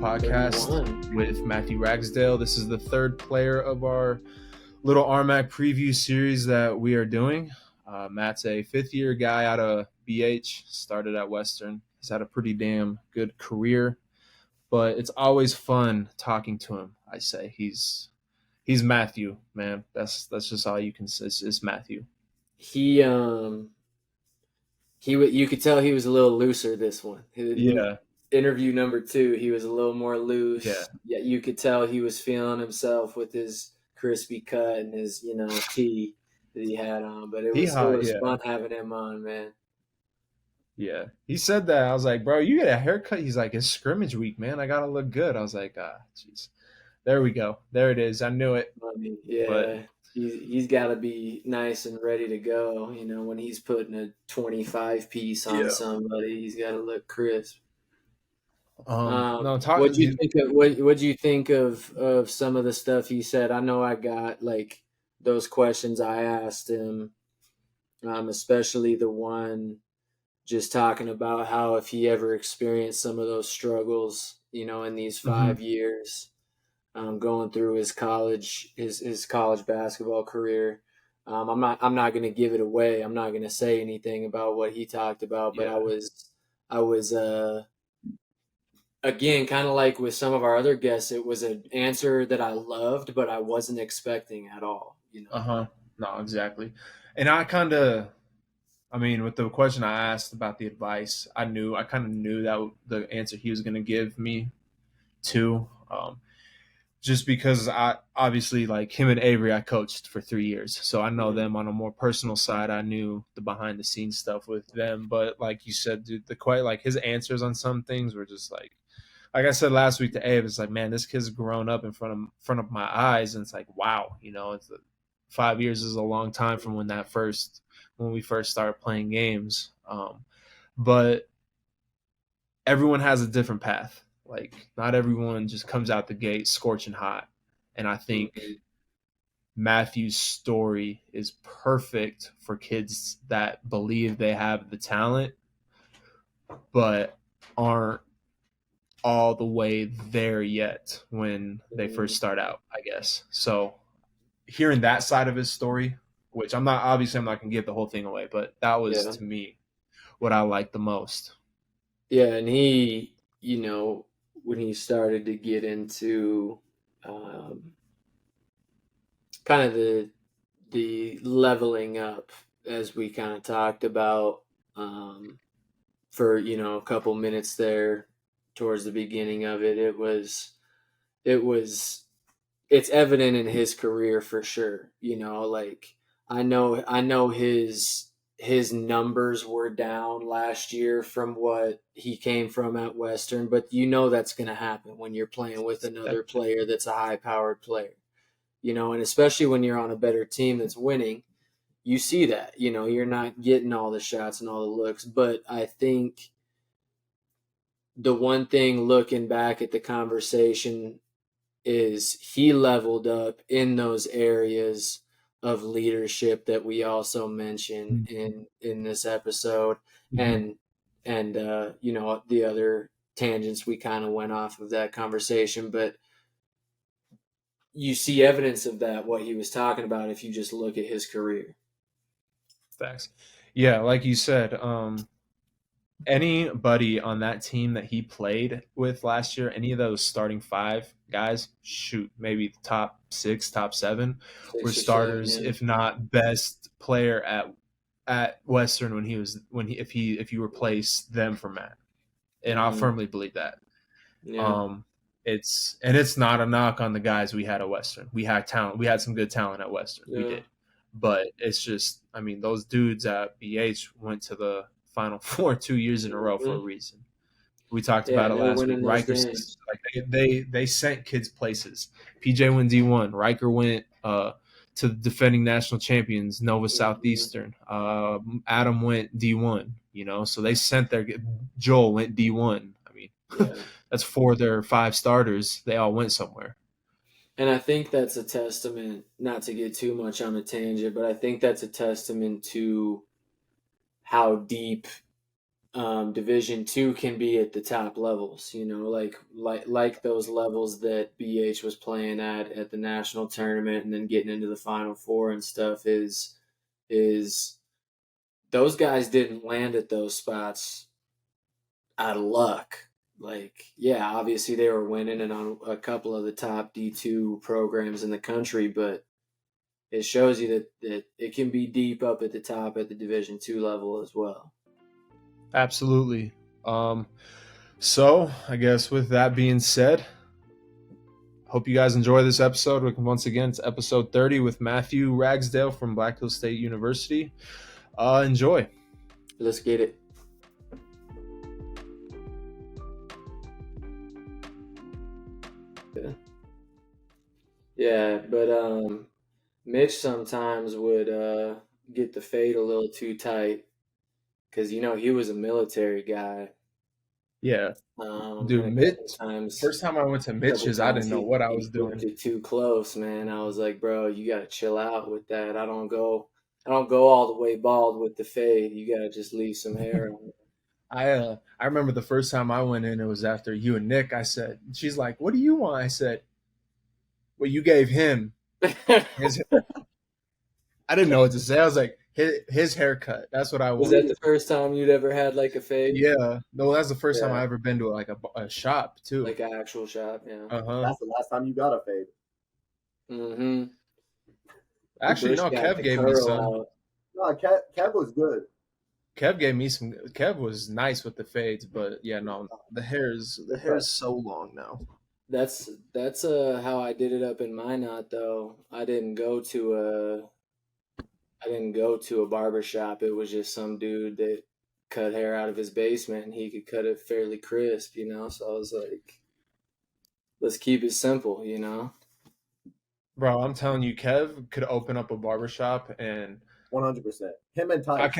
podcast 31. with Matthew Ragsdale. This is the third player of our little RMAC preview series that we are doing. Matt's a fifth-year guy out of BH, started at Western. He's had a pretty damn good career, but it's always fun talking to him. I say he's Matthew, man. That's just all you can say. It's Matthew. You could tell he was a little looser this one. Yeah. Interview number 2, he was a little more loose. Yeah. You could tell he was feeling himself with his crispy cut and his, tee that he had on. But it was fun having him on, man. Yeah. He said that. I was like, bro, you get a haircut? He's like, it's scrimmage week, man. I got to look good. I was like, jeez. There we go. There it is. I knew it. Yeah. But he's got to be nice and ready to go. When he's putting a 25 piece on somebody, he's got to look crisp. What do you think of some of the stuff he said? I know I got like those questions I asked him, especially the one just talking about how if he ever experienced some of those struggles, in these 5 years, going through his college basketball carear. I'm not going to give it away. I'm not going to say anything about what he talked about, but I was again, kind of like with some of our other guests, it was an answer that I loved, but I wasn't expecting at all. No, exactly. And with the question I asked about the advice, I kind of knew that the answer he was going to give me too. Just because I obviously, like him and Avery, I coached for 3 years. So I know them on a more personal side. I knew the behind the scenes stuff with them. But like you said, dude, his answers on some things were just like I said last week to Abe, it's like, man, this kid's grown up in front of my eyes. And it's like, wow, 5 years is a long time from when we first started playing games. But everyone has a different path. Like, not everyone just comes out the gate scorching hot. And I think Matthew's story is perfect for kids that believe they have the talent, but aren't all the way there yet when they first start out, I guess. So hearing that side of his story, which I'm not going to give the whole thing away, but that was to me what I liked the most. Yeah. And he, when he started to get into kind of the leveling up, as we kind of talked about for a couple minutes there towards the beginning of it, it's evident in his career for sure. Like I know his numbers were down last year from what he came from at Western, but that's going to happen when you're playing with another player that's a high-powered player, and especially when you're on a better team that's winning, you see that, you're not getting all the shots and all the looks. But I think the one thing looking back at the conversation is he leveled up in those areas of leadership that we also mentioned in this episode, and the other tangents we kind of went off of that conversation, but you see evidence of that, what he was talking about, if you just look at his career. Facts. Yeah, like you said, anybody on that team that he played with last year, any of those starting 5 guys, maybe the top 6, top 7 were starters, if not best player at Western if you replace them for Matt. And I firmly believe that. Yeah. It's not a knock on the guys we had at Western. We had talent. We had some good talent at Western. Yeah. We did. But it's just, those dudes at BH went to the Final Four 2 years in a row for a reason. We talked about it last week. Riker, they sent kids places. PJ went D1. Riker went to the defending national champions, Nova Southeastern. Adam went D1. So they sent Joel went D1. That's 4 of their 5 starters. They all went somewhere. And I think that's a testament, not to get too much on a tangent, but I think that's a testament to how deep Division II can be at the top levels, like those levels that BH was playing at the national tournament and then getting into the Final Four and stuff is those guys didn't land at those spots out of luck. Like, yeah, obviously they were winning and on a couple of the top D2 programs in the country, but it shows you that it can be deep up at the top at the Division II level as well. Absolutely. So I guess with that being said, hope you guys enjoy this episode. Once again, it's episode 30 with Matthew Ragsdale from Black Hills State University. Enjoy. Let's get it. Yeah, but Mitch sometimes would get the fade a little too tight because he was a military guy. Yeah, dude. And First time I went to Mitch's, I didn't know what I was doing. It too close, man. I was like, bro, you gotta chill out with that. I don't go all the way bald with the fade. You gotta just leave some hair on it. I remember the first time I went in, it was after you and Nick. I said, she's like, "What do you want?" I said, "Well, you gave him his." I didn't know what to say. I was like, his haircut. That's what I wanted. Was that the first time you'd ever had like a fade? Yeah. No, that's the first time I ever been to like a shop too. Like an actual shop, yeah. That's the last time you got a fade. Mm-hmm. Actually, no, Kev gave me some. No, Kev was good. Kev gave me some. Kev was nice with the fades, but yeah, no, the hair is so long now. That's how I did it up in Minot though. I didn't go to a barber shop. It was just some dude that cut hair out of his basement and he could cut it fairly crisp, So I was like, let's keep it simple, Bro, I'm telling you, Kev could open up a barbershop and 100%. Him and Ty.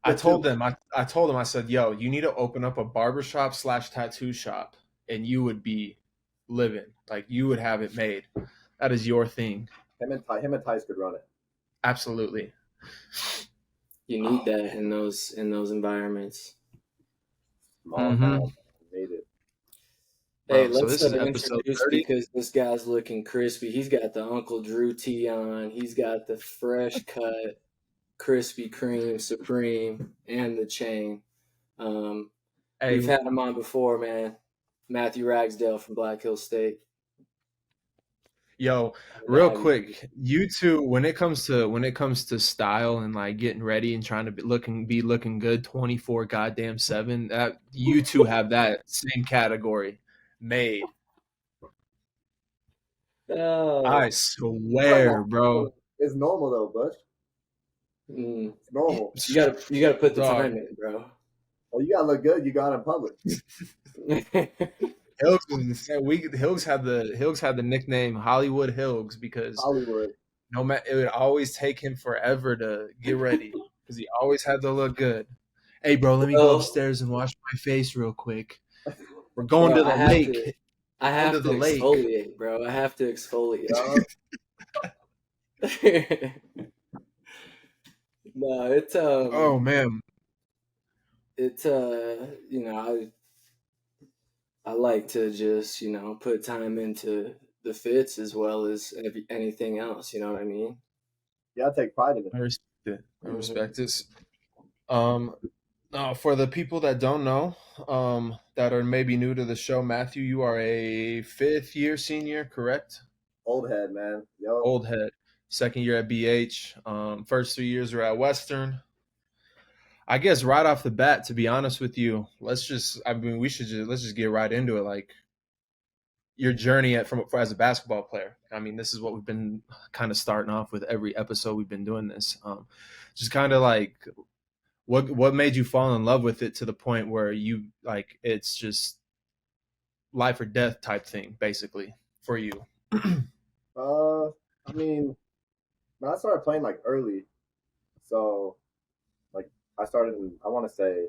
I told him, I said, yo, you need to open up a barbershop / tattoo shop and you would be living. Like you would have it made. That is your thing. Him and Ty's could run it. Absolutely. You need that in those environments. Made it. Hey, let's introduce because this guy's looking crispy. He's got the Uncle Drew tee on. He's got the fresh cut Krispy Kreme Supreme and the chain. We've had him on before, man. Matthew Ragsdale from Black Hills State. Yo, real quick, you two, when it comes to style and like getting ready and trying to be looking good 24/7, that you two have that same category made. Oh, I swear, bro. It's normal though, Butch. It's normal. You gotta put the time in, bro. Oh, you gotta look good. You got in public. Hills had the nickname Hollywood Hills because Hollywood. No matter, it would always take him forever to get ready because he always had to look good. Hey, bro, let me go upstairs and wash my face real quick. We're going to the lake. I have to exfoliate, bro. I have to exfoliate. No, it's oh man, it's I like to just put time into the fits as well as anything else. You know what I mean? Yeah, I take pride in it. I respect it. I respect this. For the people that don't know, that are maybe new to the show, Matthew, you are a 5th-year senior, correct? Old head, man. Yo. Old head. 2nd year at BH. First 3 years were at Western. I guess right off the bat, to be honest with you, let's just get right into it. Like your journey as a basketball player. I mean, this is what we've been kind of starting off with every episode we've been doing this. Just kind of like what made you fall in love with it to the point where you like it's just life or death type thing, basically, for you. I mean, I started playing like early, so like I started in, I want to say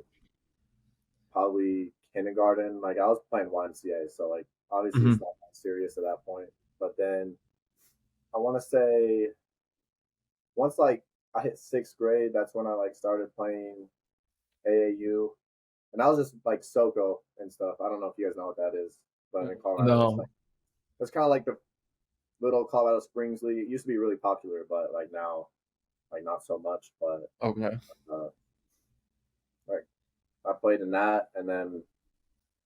probably kindergarten. Like I was playing YMCA, so like obviously it's not that serious at that point. But then I want to say once like I hit 6th grade, that's when I like started playing AAU, and that was just like SoCo and stuff. I don't know if you guys know what that is, but in Colorado, No. it's kind of like the little Colorado Springs League. It used to be really popular, but like now, like not so much. But Okay. like I played in that, and then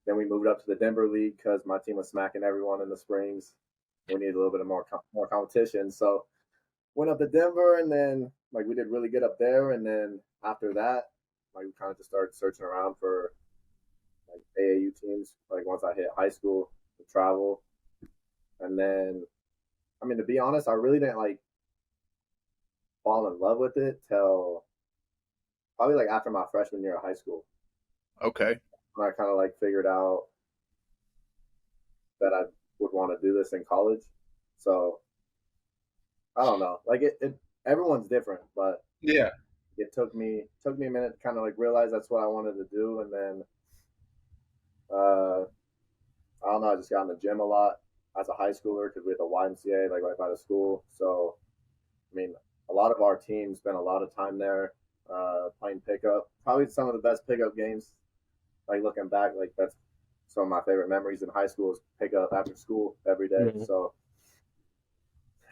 we moved up to the Denver League because my team was smacking everyone in the Springs. We needed a little bit of more competition, so went up to Denver, and then like we did really good up there, and then after that, like we kind of just started searching around for like AAU teams. Like once I hit high school, to travel, and then I mean to be honest, I really didn't like fall in love with it till probably like after my freshman year of high school. Okay. When I kind of like figured out that I would want to do this in college. So I don't know. Like it everyone's different, but Yeah. it took me a minute to kind of like realize that's what I wanted to do, and then I don't know. I just got in the gym a lot as a high schooler because we had the YMCA like right by the school. So I mean, a lot of our team spent a lot of time there playing pickup. Probably some of the best pickup games. Like looking back, like that's some of my favorite memories in high school is pickup after school every day. Mhm. So,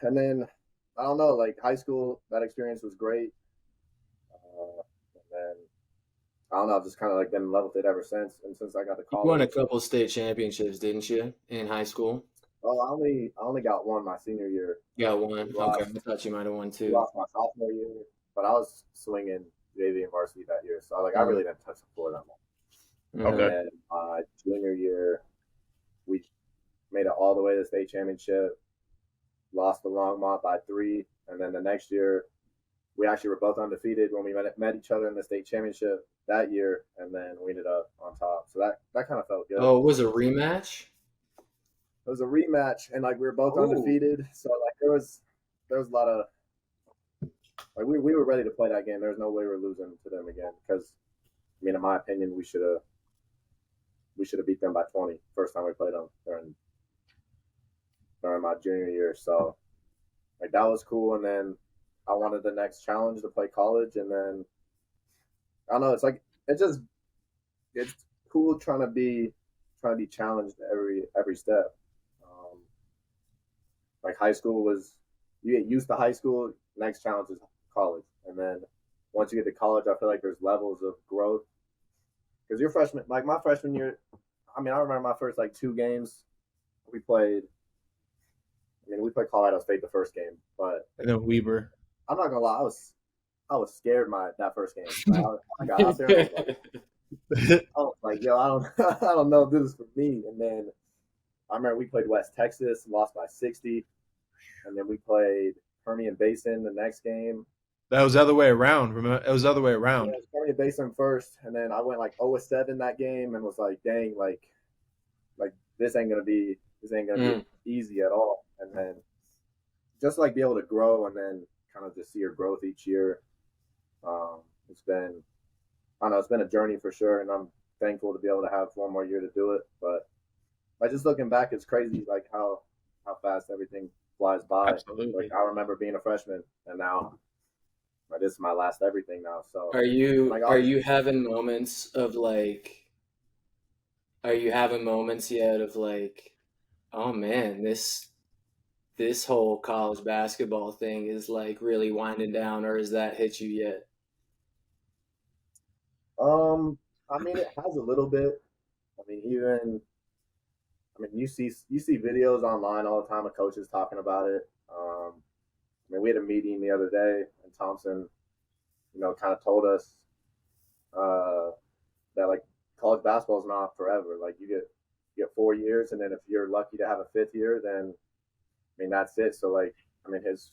and then I don't know, like high school, that experience was great. And then I don't know, I've just kind of like been in love with it ever since. And since I got to You won a college, couple state championships, didn't you, in high school? oh, I only got one my senior year. You got one. Okay, Lost I thought you might have won we two. lost my sophomore year, but I was swinging JV and varsity that year, so like I really didn't touch the floor that much. Okay. And then my junior year, we made it all the way to the state championship, lost to Longmont by 3, and then the next year we actually were both undefeated when we met each other in the state championship that year, and then we ended up on top. So that kind of felt good. Oh, it was a rematch? It was a rematch, and like we were both Oh. undefeated, so like there was a lot of like we were ready to play that game. There's no way we're losing to them again because I mean, in my opinion, we should have beat them by 20 first time we played them during my junior year. So like that was cool, and then I wanted the next challenge to play college, and then I don't know. It's like it's cool trying to be challenged every step. Like high school was you get used to high school. Next challenge is college, and then once you get to college, I feel like there's levels of growth because your freshman, like my freshman year. I mean, I remember my first like 2 games we played. I mean, we played Colorado State the first game, but And then Weber. I'm not gonna lie, I was scared that first game. I got out there, I was like, yo, I don't I don't know if this is for me. And then I remember we played West Texas, lost by 60, and then we played Permian Basin the next game. That was the other way around. Remember, it was the other way around. Yeah, Permian Basin first, and then I went like 0-7 that game, and was like, dang, like this ain't gonna be easy at all. And then just like be able to grow, and then kind of just see your growth each year. It's been I don't know, it's been a journey for sure, and I'm thankful to be able to have one more year to do it. But like just looking back, it's crazy like how fast everything flies by. Absolutely. Like I remember being a freshman, and now like, this is my last everything now. So Are you like, are you having moments of like are you having moments yet of like, oh man, this whole college basketball thing is like really winding down, or has that hit you yet? I mean, it has a little bit. I mean, you see videos online all the time of coaches talking about it. I mean, we had a meeting the other day, and Thompson, kind of told us that like college basketball is not forever. Like you get 4 years, and then if you're lucky to have a 5th year, then I mean that's it. So like, I mean his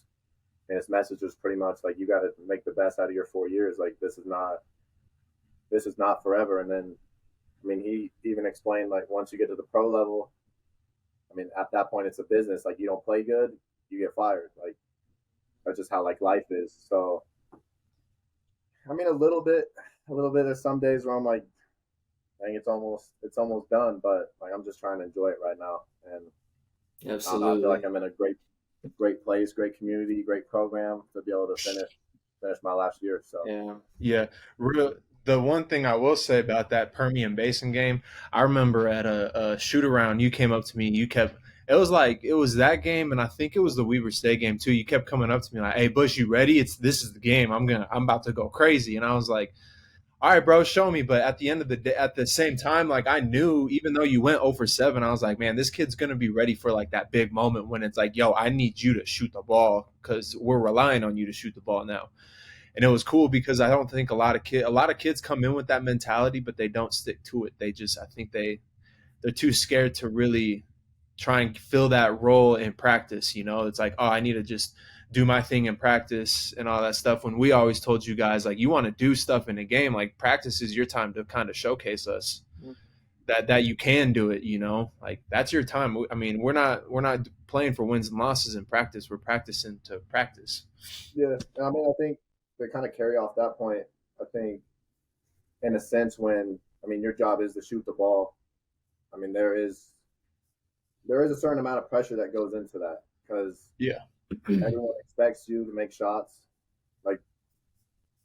message was pretty much like you got to make the best out of your 4 years. Like this is not forever. And then I mean he even explained like once you get to the pro level, I mean at that point it's a business. Like you don't play good, you get fired. Like that's just how like life is. So I mean a little bit. There's some days where I'm like, dang, it's almost done, but like I'm just trying to enjoy it right now. And I feel like I'm in a great place, great community, great program to be able to finish my last year. So Yeah. Yeah. The one thing I will say about that Permian Basin game, I remember at a shoot around, you came up to me. You kept. It was like it was that game, and I think it was the Weber State game too. You kept coming up to me like, "Hey, Bush, you ready? This is the game. I'm about to go crazy." And I was like, "All right, bro, show me." But at the end of the day, at the same time, like I knew, even though you went 0 for 7, I was like, "Man, this kid's gonna be ready for like that big moment when it's like, yo, I need you to shoot the ball because we're relying on you to shoot the ball now." And it was cool because I don't think a lot of kids come in with that mentality, but they don't stick to it. They just I think they're too scared to really try and fill that role in practice. You know, it's like, oh, I need to just do my thing in practice and all that stuff. When we always told you guys, like, you want to do stuff in a game, like practice is your time to kind of showcase us that you can do it. You know, like that's your time. I mean, we're not playing for wins and losses in practice. We're practicing to practice. Yeah, I mean, I think to kind of carry off that point, I think in a sense when I mean your job is to shoot the ball. I mean there is a certain amount of pressure that goes into that because Yeah. everyone expects you to make shots, like,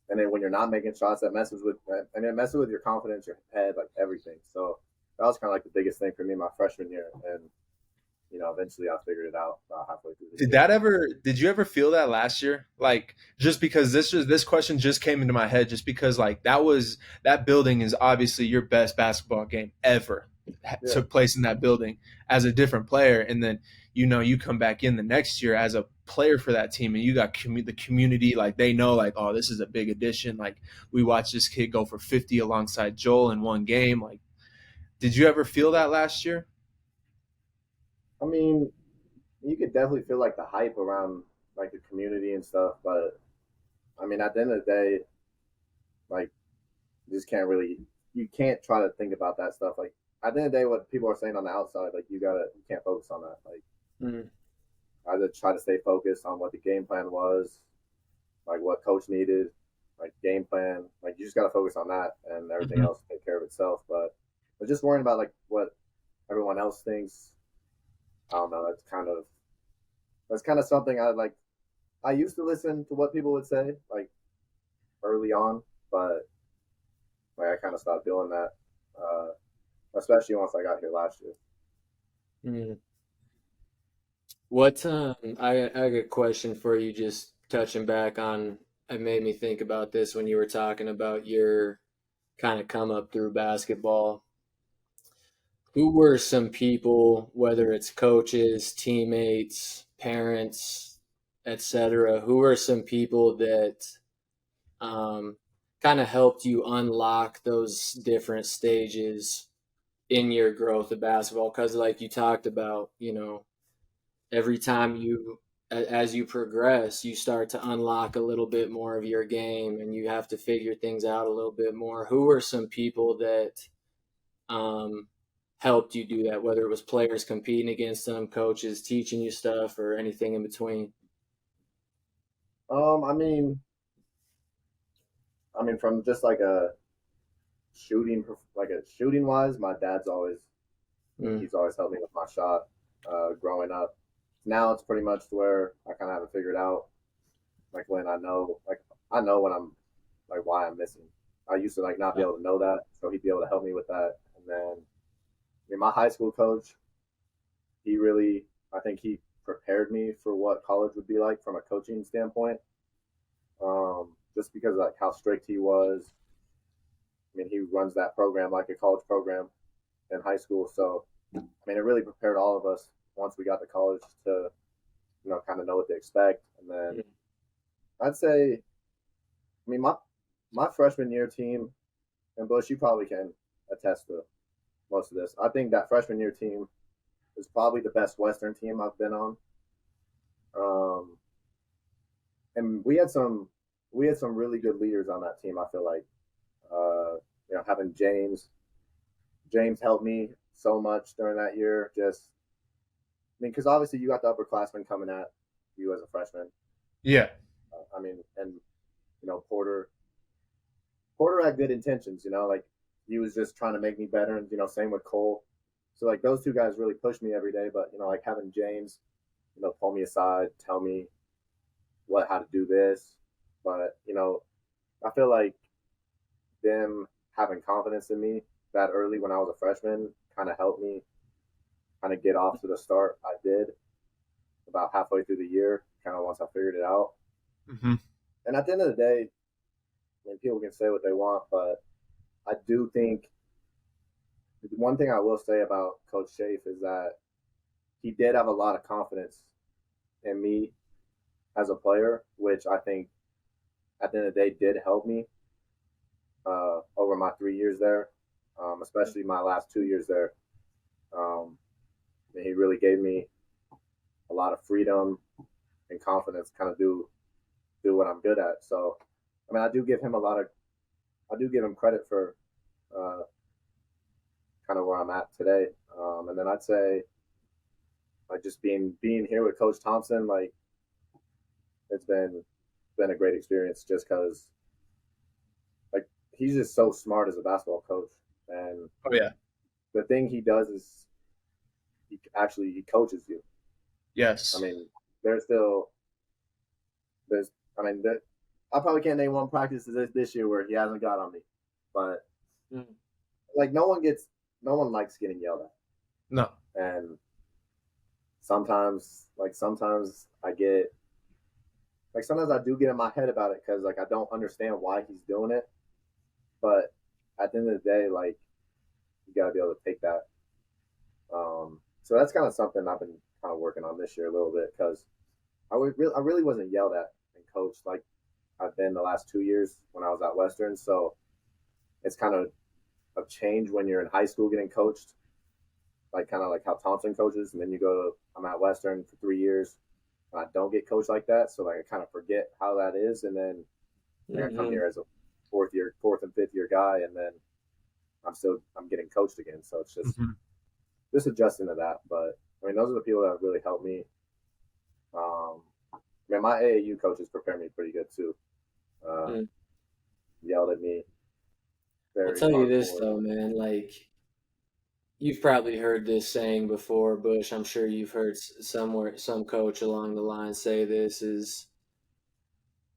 and then when you're not making shots, that messes with and it messes with your confidence, your head, like everything. So that was kind of like the biggest thing for me my freshman year, and eventually I figured it out about halfway through the year. Did you ever feel that last year? Like just because this question just came into my head just because like that building is obviously your best basketball game ever Yeah, took place in that building as a different player, and then you come back in the next year as a player for that team and you got the community, like they know like, oh, this is a big addition, like we watched this kid go for 50 alongside Joel in one game. Like did you ever feel that last year? I mean, you could definitely feel like the hype around like the community and stuff, but I mean, at the end of the day, like you just can't really you can't try to think about that stuff. Like at the end of the day, what people are saying on the outside, like you can't focus on that. Like Mm. I just try to stay focused on what the game plan was, like what coach needed, like game plan. Like you just got to focus on that, and everything Mhm. else will take care of itself. But just worrying about like what everyone else thinks, I don't know. That's kind of something I like. I used to listen to what people would say like early on, but like I kind of stopped doing that, uh, especially once I got here last year. Mm. What I got a question for you, just touching back on, it made me think about this when you were talking about your kind of come up through basketball. Who were some people, whether it's coaches, teammates, parents, etc., who were some people that um, kind of helped you unlock those different stages in your growth of basketball? Because, like you talked about, every time as you progress, you start to unlock a little bit more of your game and you have to figure things out a little bit more. Who are some people that um, helped you do that, whether it was players competing against them, coaches teaching you stuff, or anything in between? I mean, from just like a shooting wise, my dad's always Mm. he's always helped me with my shot growing up. Now it's pretty much to where I kind of have it figured out. Like when I know when I'm like why I'm missing. I used to like not be able to know that, so he'd be able to help me with that. And then my high school coach, I think he prepared me for what college would be like from a coaching standpoint. Just because of like how strict he was. I mean, he runs that program like a college program in high school, so I mean, it really prepared all of us once we got to college to kind of know what to expect. And then I'd say, I mean, my freshman year team, and Bush, you probably can attest to most of this. I think that freshman year team is probably the best Western team I've been on. Um, and we had some really good leaders on that team. I feel like having James helped me so much during that year. Just I mean, because obviously you got the upperclassmen coming at you as a freshman. Yeah. I mean, and Porter had good intentions. Like he was just trying to make me better, and same with Cole. So like those two guys really pushed me every day. But like having James, pull me aside, tell me how to do this. But I feel like them having confidence in me that early when I was a freshman kind of helped me kind of get off to the start I did about halfway through the year, kind of once I figured it out. Mm-hmm. And at the end of the day, I mean, people can say what they want, but I do think one thing I will say about Coach Shafe is that he did have a lot of confidence in me as a player, which I think at the end of the day did help me over my 3 years there, especially my last 2 years there. And he really gave me a lot of freedom and confidence, to kind of do what I'm good at. So, I mean, I do give him credit for uh, kind of where I'm at today. And then I'd say like just being here with Coach Thompson, like it's been a great experience just because like he's just so smart as a basketball coach, and Oh yeah. the thing he does is he coaches you. I Yes. mean, there's still there's I mean there, I probably can't name one practice this year where he hasn't got on me, but Mm. like no one likes getting yelled No. at, and sometimes I get like sometimes I do get in my head about it because like I don't understand why he's doing it, but at the end of the day, like you got to be able to take that. So that's kind of something I've been kind of working on this year a little bit because I really wasn't yelled at and coached like I've been the last 2 years when I was at Western. So it's kind of a change when you're in high school getting coached, like kind of like how Thompson coaches, and then I'm at Western for 3 years, and I don't get coached like that. So like I kind of forget how that is, and then like, I come Mm-hmm. here as a fourth and fifth year guy, and then I'm getting coached again. So it's Mm-hmm. just adjusting to that. But I mean, those are the people that have really helped me. I mean, my AAU coaches prepared me pretty good too. Uh, Mm. Yelled at me I'll very tell you this hardcore. though, man. Like you've probably heard this saying before, Bush. I'm sure you've heard somewhere some coach along the line say this is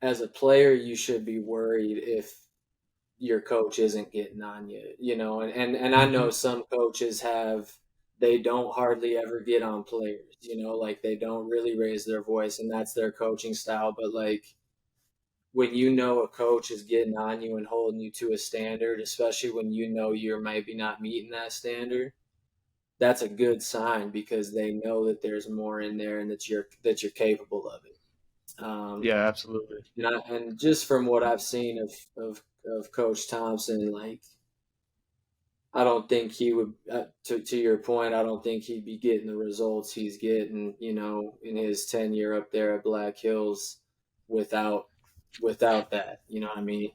as a player, you should be worried if your coach isn't getting on you, you know, and I Mm-hmm. know some coaches they don't hardly ever get on players, you know, like they don't really raise their voice and that's their coaching style. But like when you know a coach is getting on you and holding you to a standard, especially when you know you're maybe not meeting that standard, that's a good sign because they know that there's more in there and that you're capable of it. Um, Yeah, absolutely. and just from what I've seen of Coach Thompson, like I don't think he would. To your point, I don't think he'd be getting the results he's getting, you know, in his tenure up there at Black Hills, without without that. You know what I mean?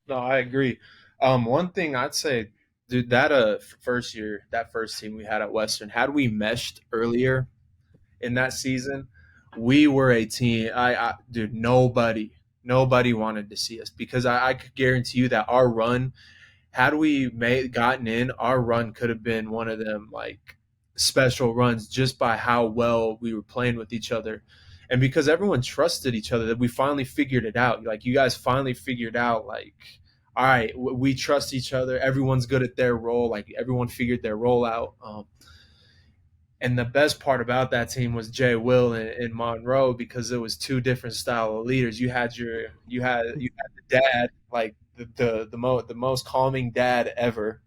No, I agree. One thing I'd say, dude, that first team we had at Western, had we meshed earlier in that season, we were a team. Dude, nobody wanted to see us because I could guarantee you that our run, had we made gotten in, our run could have been one of them like special runs just by how well we were playing with each other. And because everyone trusted each other, that we finally figured it out. Like you guys finally figured out, like, all right, we trust each other. Everyone's good at their role. Like everyone figured their role out. And the best part about that team was Jay Will and Monroe because it was two different style of leaders. You had the dad, like the most calming dad ever,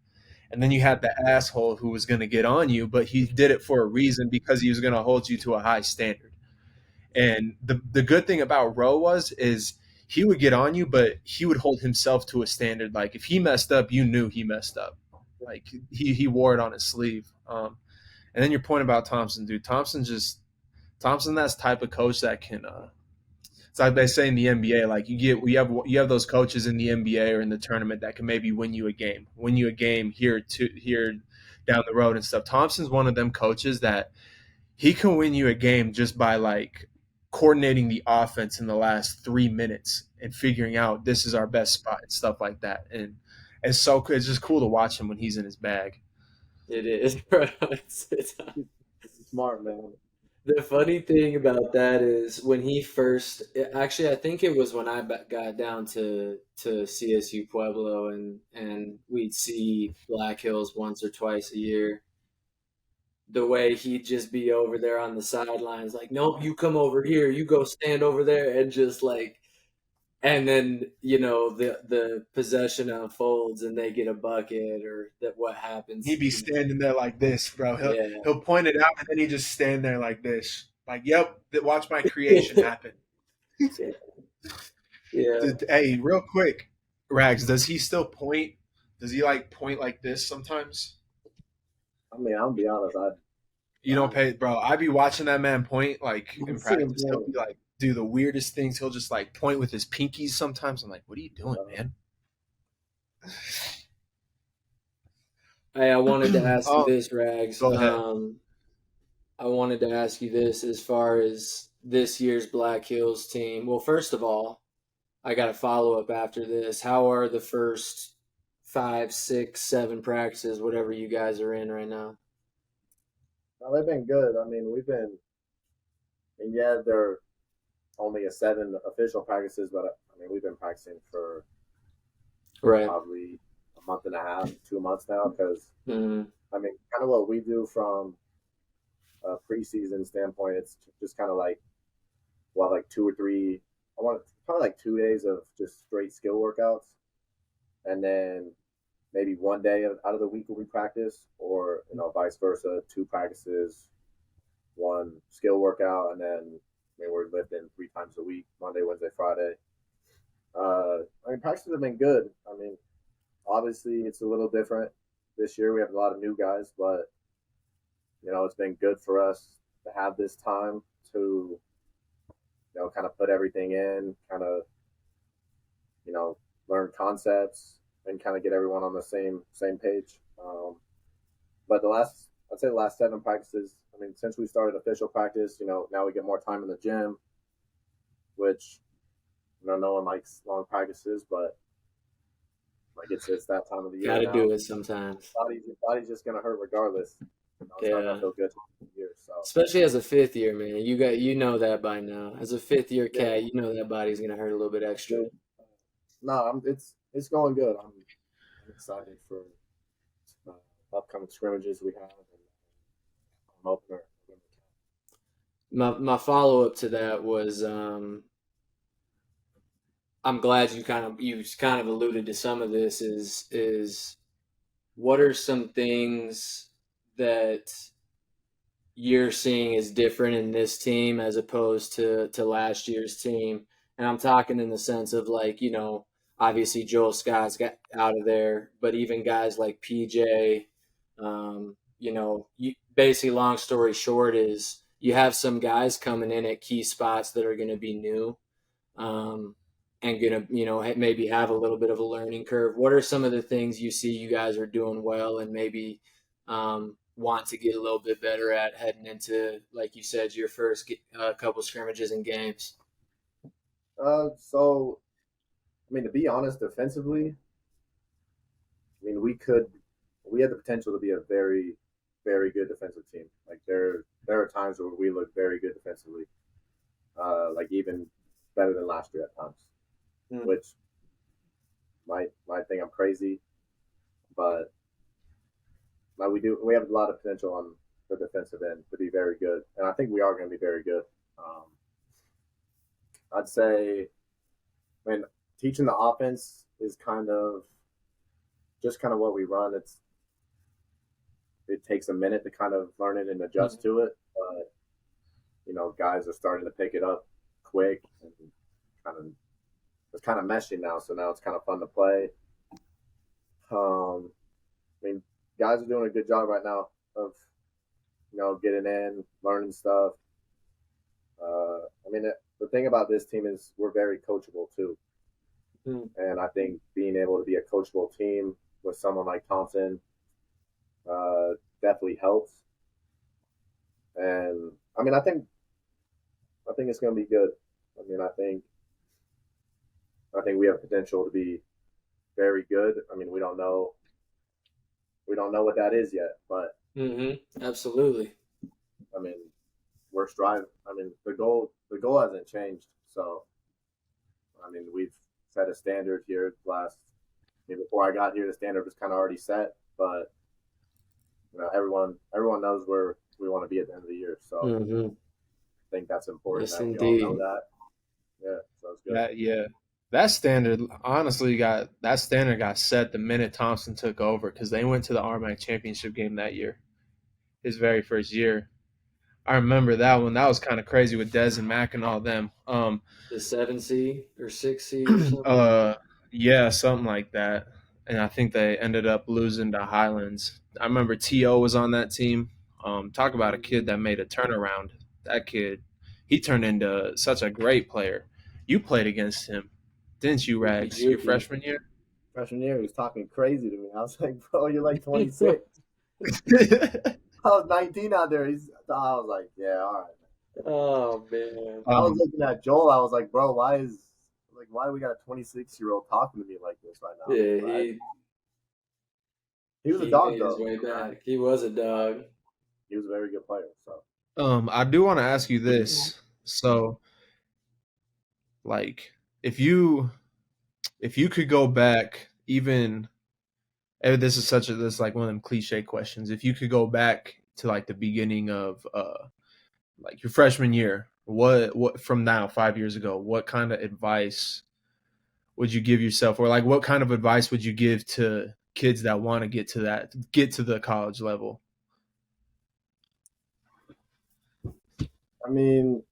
and then you had the asshole who was going to get on you, but he did it for a reason because he was going to hold you to a high standard. And the good thing about Roe is he would get on you, but he would hold himself to a standard. Like if he messed up, you knew he messed up. Like he wore it on his sleeve. And then your point about Thompson, dude. Thompson, that's the type of coach that can. It's like they say in the NBA, like you have those coaches in the NBA or in the tournament that can maybe win you a game here down the road and stuff. Thompson's one of them coaches that he can win you a game just by like coordinating the offense in the last 3 minutes and figuring out this is our best spot and stuff like that. And it's just cool to watch him when he's in his bag. It is, bro. He's smart, man. The funny thing about that is when he first, actually, I think it was when I got down to CSU Pueblo, and we'd see Black Hills once or twice a year. The way he'd just be over there on the sidelines, like, nope, you come over here, you go stand over there, and just like, and then the possession unfolds and they get a bucket, or that what happens. He'd be standing there like this, bro. Yeah. He'll point it out and then he just stand there like this. Like, yep, watch my creation happen. Yeah. Hey, real quick, Rags, does he still point? Does he like point like this sometimes? I mean, I'll be honest. You don't pay, bro. I be watching that man point like in I've seen him practice. He'll play. be like, do the weirdest things. He'll just like point with his pinkies sometimes. I'm like, what are you doing, man? Hey, I wanted to ask you Oh, this, Rags. go ahead. I wanted to ask you this as far as this year's Black Hills team. Well, first of all, I got a follow up after this. How are the first 5, 6, 7 practices, whatever you guys are in right now? No, they've been good. I mean, yeah, they're only a 7 official practices, but I mean, we've been practicing for Right. probably a month and a half, 2 months now. Because Mm-hmm. I mean, kind of what we do from a preseason standpoint, it's just kind of like, well, like 2 or 3. I want probably like 2 days of just straight skill workouts, and then maybe one day out of the week will be practice, or vice versa, 2 practices, one skill workout, and then I mean we're lifting 3 times a week, Monday, Wednesday, Friday. I mean practices have been good. I mean, obviously it's a little different this year. We have a lot of new guys, but it's been good for us to have this time to kind of put everything in, kind of learn concepts and kind of get everyone on the same page. But I'd say the last 7 practices. I mean, since we started official practice, now we get more time in the gym, which no one likes long practices, but like it's that time of the Got year to now. do it sometimes. Body's just gonna hurt regardless. It's not gonna Yeah. feel good for the year. So Especially as a fifth year, man. You know that by now. As a fifth year cat, you know that body's gonna hurt a little bit extra. no, it's going good. I'm excited for upcoming scrimmages we have, and I'm opener. My follow up to that was I'm glad you kind of alluded to some of this is what are some things that you're seeing is different in this team as opposed to last year's team? And I'm talking in the sense of like, obviously Joel Scott's got out of there, but even guys like PJ, basically long story short is you have some guys coming in at key spots that are going to be new. And gonna maybe have a little bit of a learning curve. What are some of the things you see you guys are doing well and maybe want to get a little bit better at heading into, like you said, your first couple scrimmages and games? So I mean, to be honest, defensively, I mean we had the potential to be a very, very good defensive team. Like there are times where we look very good defensively, like even better than last year at times, which might think I'm crazy, but like we have a lot of potential on the defensive end to be very good, and I think we are going to be very good. I'd say, I mean, teaching the offense is kind of just kind of what we run. It takes a minute to kind of learn it and adjust to it, but guys are starting to pick it up quick, and kind of it's kind of meshing now. So now it's kind of fun to play. I mean, guys are doing a good job right now of getting in, learning stuff. I mean, the thing about this team is we're very coachable too, and I think being able to be a coachable team with someone like Thompson definitely helps. And I mean, I think it's going to be good. I mean, I think we have potential to be very good. I mean, we don't know what that is yet, but Absolutely. I mean, we're striving. I mean, the goal hasn't changed. So, I mean, we've set a standard here. Before I got here, the standard was kind of already set, but everyone knows where we want to be at the end of the year. So I think that's important Yes, that we indeed. all know that. Yeah, so it's good. That standard honestly got set the minute Thompson took over because they went to the RMAC championship game that year, his very first year. I remember that one. That was kind of crazy with Dez and Mac and all them. The 7C or 6C or something. Yeah, something like that. And I think they ended up losing to Highlands. I remember T.O. was on that team. Talk about a kid that made a turnaround. That kid, he turned into such a great player. You played against him, didn't you, Rags, your freshman year? Freshman year, he was talking crazy to me. I was like, bro, you're like 26. I was 19 out there. I was like, yeah, all right. Oh, man. I was looking at Joel. I was like, bro, why do we got a 26-year-old talking to me like this right now? Yeah, right? He was a dog, made though. his way back. He was a dog. He was a very good player. So, I do want to ask you this. So, like, if you could go back, even this is like one of them cliche questions. If you could go back to like the beginning of like your freshman year, what from now 5 years ago, what kind of advice would you give yourself, or like what kind of advice would you give to kids that want to get to the college level? I mean,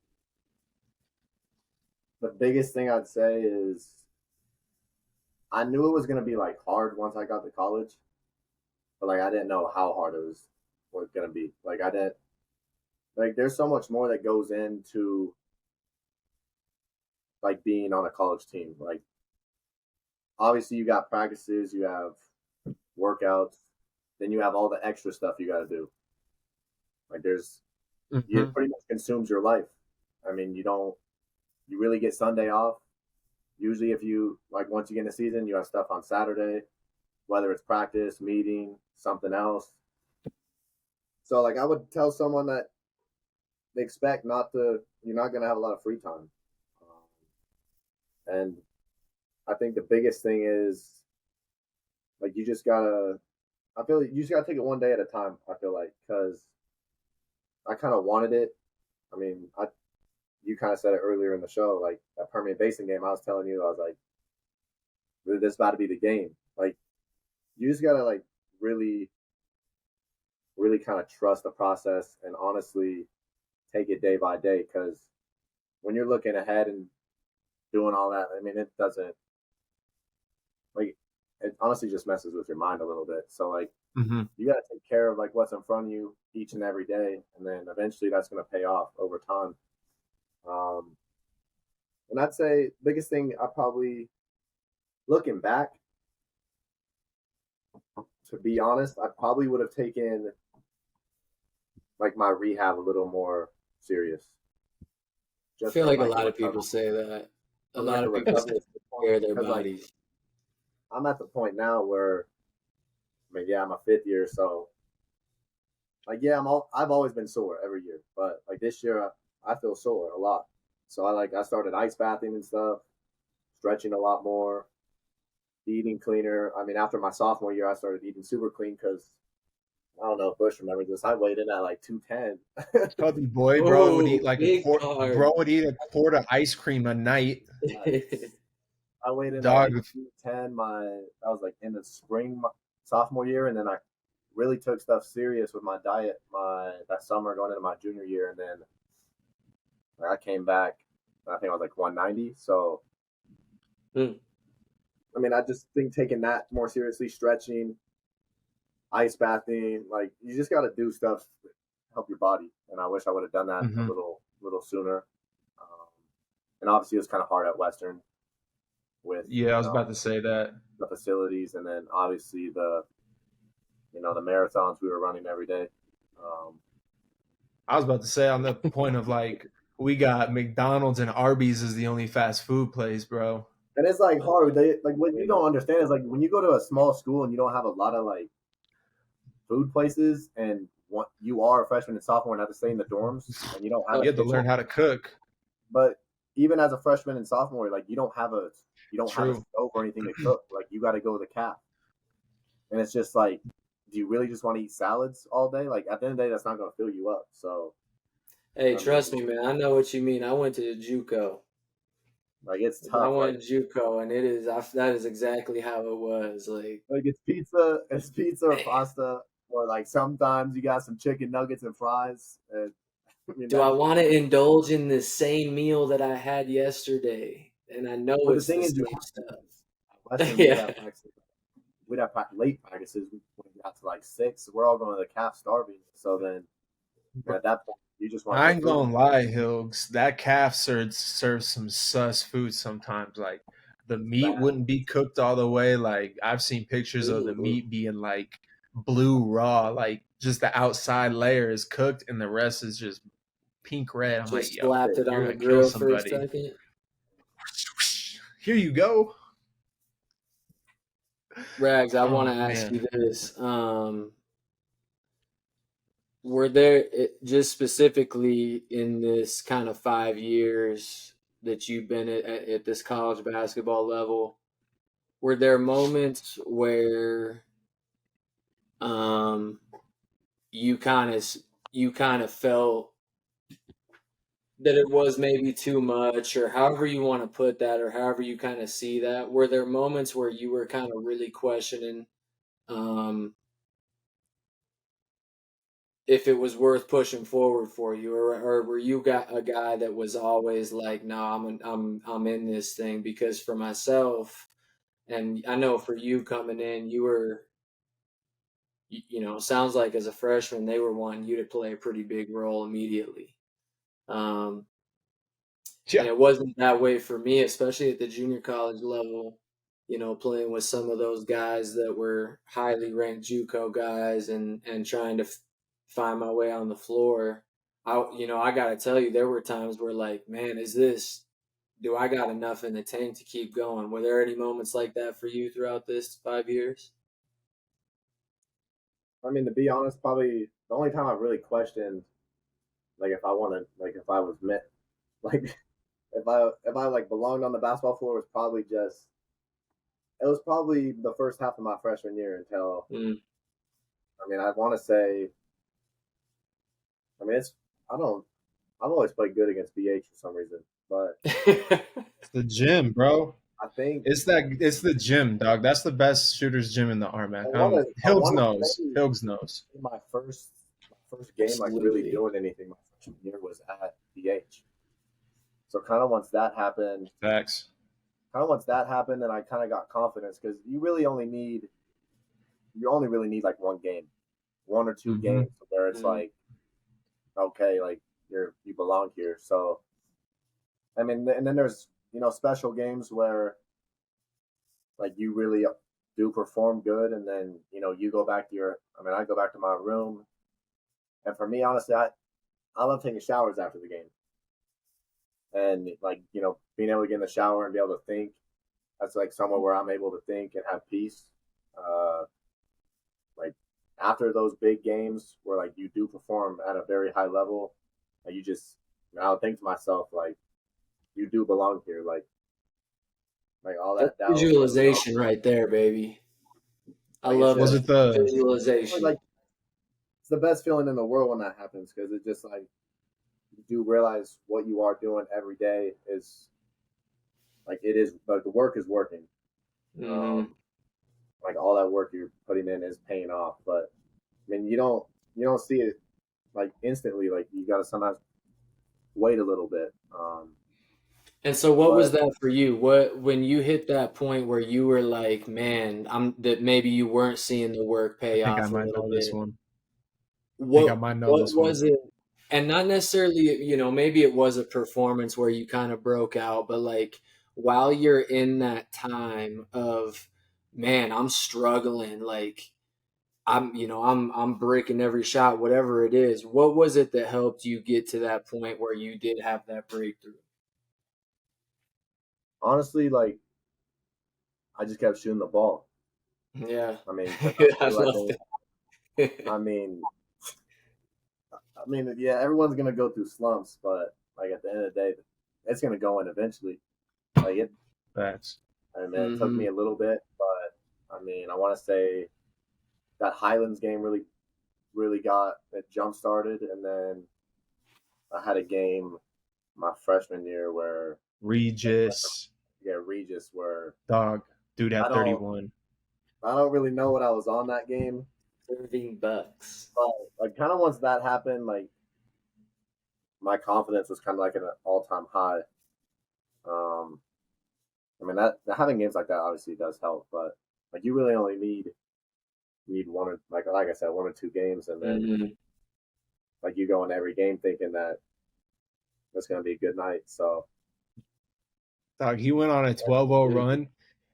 the biggest thing I'd say is I knew it was going to be like hard once I got to college, but like I didn't know how hard it was going to be. Like I didn't like there's so much more that goes into like being on a college team. Like obviously you got practices, you have workouts, then you have all the extra stuff you got to do. Like it pretty much consumes your life. I mean, you really get Sunday off. Usually if you like once you get in the season, you have stuff on Saturday, whether it's practice, meeting, something else. So like I would tell someone that they expect you're not going to have a lot of free time. And I think the biggest thing is like you just gotta take it one day at a time. I feel like because I kind of wanted it. I mean, you kind of said it earlier in the show, like that Permian Basin game. I was telling you, I was like, this is about to be the game. Like, you just gotta like really, really kind of trust the process and honestly take it day by day. Because when you're looking ahead and doing all that, I mean, it doesn't like it honestly just messes with your mind a little bit. So like you got to take care of like what's in front of you each and every day, and then eventually that's going to pay off over time. And I'd say biggest thing I probably looking back, to be honest, I probably would have taken like my rehab a little more serious. I feel like a lot of people say that. A lot of people say their bodies. Like, I'm at the point now where, I mean, yeah, I'm a fifth year, so like, yeah, I've always been sore every year, but like this year, I feel sore a lot. So I started ice bathing and stuff, stretching a lot more, eating cleaner. I mean, after my sophomore year, I started eating super clean because I don't know if Bush remembers this. I weighed in at like 210. Chubby boy, bro would eat like a quart of ice cream a night. I weighed in at like 210. I was like in the spring, sophomore year, and then I really took stuff serious with my diet that summer going into my junior year, and then I came back. I think I was like 190. So, I mean, I just think taking that more seriously, stretching, ice bathing, like you just got to do stuff to help your body. And I wish I would have done that a little sooner. And obviously, it was kind of hard at Western. I was about to say that the facilities, and then obviously the marathons we were running every day. I was about to say on the point of like we got McDonald's and Arby's is the only fast food place, bro. And it's like hard. Like what you don't understand is like when you go to a small school and you don't have a lot of like food places, and you are a freshman and sophomore and have to stay in the dorms and you don't have You a have to kitchen. learn how to cook. But even as a freshman and sophomore, like you don't have a True. stove or anything to cook. Like you got to go to the caf, and it's just like, do you really just want to eat salads all day? Like at the end of the day, that's not going to fill you up. So, Hey, I trust mean, me, man. I know what you mean. I went to JUCO. like it's I tough. went to JUCO, and that is exactly how it was. Like it's pizza or pasta, or like sometimes you got some chicken nuggets and fries. And I mean, do I that's want to indulge in the same meal that I had yesterday? And I know but the it's thing the is, you same have stuff. Western, Yeah, we'd have late practices when we got to like 6. We're all going to the calf starving. So then at that point, you just want I your ain't food. gonna lie, Hills. That calf serves some sus food sometimes. Like the meat Bad. wouldn't be cooked all the way. Like I've seen pictures of the ooh, meat being like blue raw, like just the outside layer is cooked and the rest is just pink red. I'm like, just yo, slapped it you're on the gonna kill grill for a somebody. second. Here you go. Rags, I want Oh to ask man. you this. Were there, just specifically in this kind of 5 years that you've been at this college basketball level, were there moments where um, you kind of felt that it was maybe too much, or however you want to put that, or however you kind of see that? Were there moments where you were kind of really questioning um, if it was worth pushing forward for you, or were you got a guy that was always like, no, I'm in this thing? Because for myself, and I know for you coming in, you were, sounds like as a freshman, they were wanting you to play a pretty big role immediately. Um, and Yeah. it wasn't that way for me, especially at the junior college level, playing with some of those guys that were highly ranked JUCO guys and trying to find my way on the floor. I got to tell you, there were times where like, man, do I got enough in the tank to keep going? Were there any moments like that for you throughout this 5 years? I mean, to be honest, probably the only time I really questioned, like if I wanted, like if I was meant, like if I like belonged on the basketball floor was probably just it was probably the first half of my freshman year until Mm. I mean I want to say I mean it's I don't I've always played good against BH for some reason, but It's the gym, bro. I think It's the gym, dog. That's the best shooter's gym in the RMAC. I Hilgs want to knows. say Hilgs knows. my first game like really Absolutely. doing anything my freshman year was at BH. So Facts. then I kind of got confidence because you only really need like one game, 1 or 2 Mm-hmm. games where it's Mm. like okay, like you belong here. So I mean, and then there's special games where like you really do perform good, and then you go back to I go back to my room, and for me, honestly, I love taking showers after the game, and like being able to get in the shower and be able to think. That's like somewhere where I'm able to think and have peace. Uh, like after those big games where like you do perform at a very high level, and I would think to myself like you do belong here, like all That's that doubt, visualization right there, baby. I like it's love Was just that it the visualization. like it's the best feeling in the world when that happens because it just like you do realize what you are doing every day is like it is like the work is working. Mm-hmm. Um, like all that work you're putting in is paying off, but I mean you don't see it like instantly. Like you got to sometimes wait a little bit. And so what was But that for you? When you hit that point where you were like, man, that maybe you weren't seeing the work I pay think I off a might little know this bit. one. I think I What might know what this one. was it? And not necessarily, maybe it was a performance where you kind of broke out, but like while you're in that time of, man, I'm struggling, like I'm breaking every shot, whatever it is. What was it that helped you get to that point where you did have that breakthrough? honestly, like I just kept shooting the ball. Yeah, I mean, because I I feel like love that. I mean, mean, yeah, everyone's gonna go through slumps, but like at the end of the day, it's gonna go in eventually. Like it, That's I mean, it took me a little bit, but I mean, I want to say that Highlands game really got it jump started, and then I had a game my freshman year where Regis, Regis where dog, dude I had don't 31. I don't really know what I was on that game, $13. but like kind of once that happened, like my confidence was kind of like at an all time high. Um, I mean that having games like that obviously does help, but like you really only need one or like I said 1 or 2 games, and then like you go in every game thinking that it's gonna be a good night. So Dog, he went on a 12-0 run,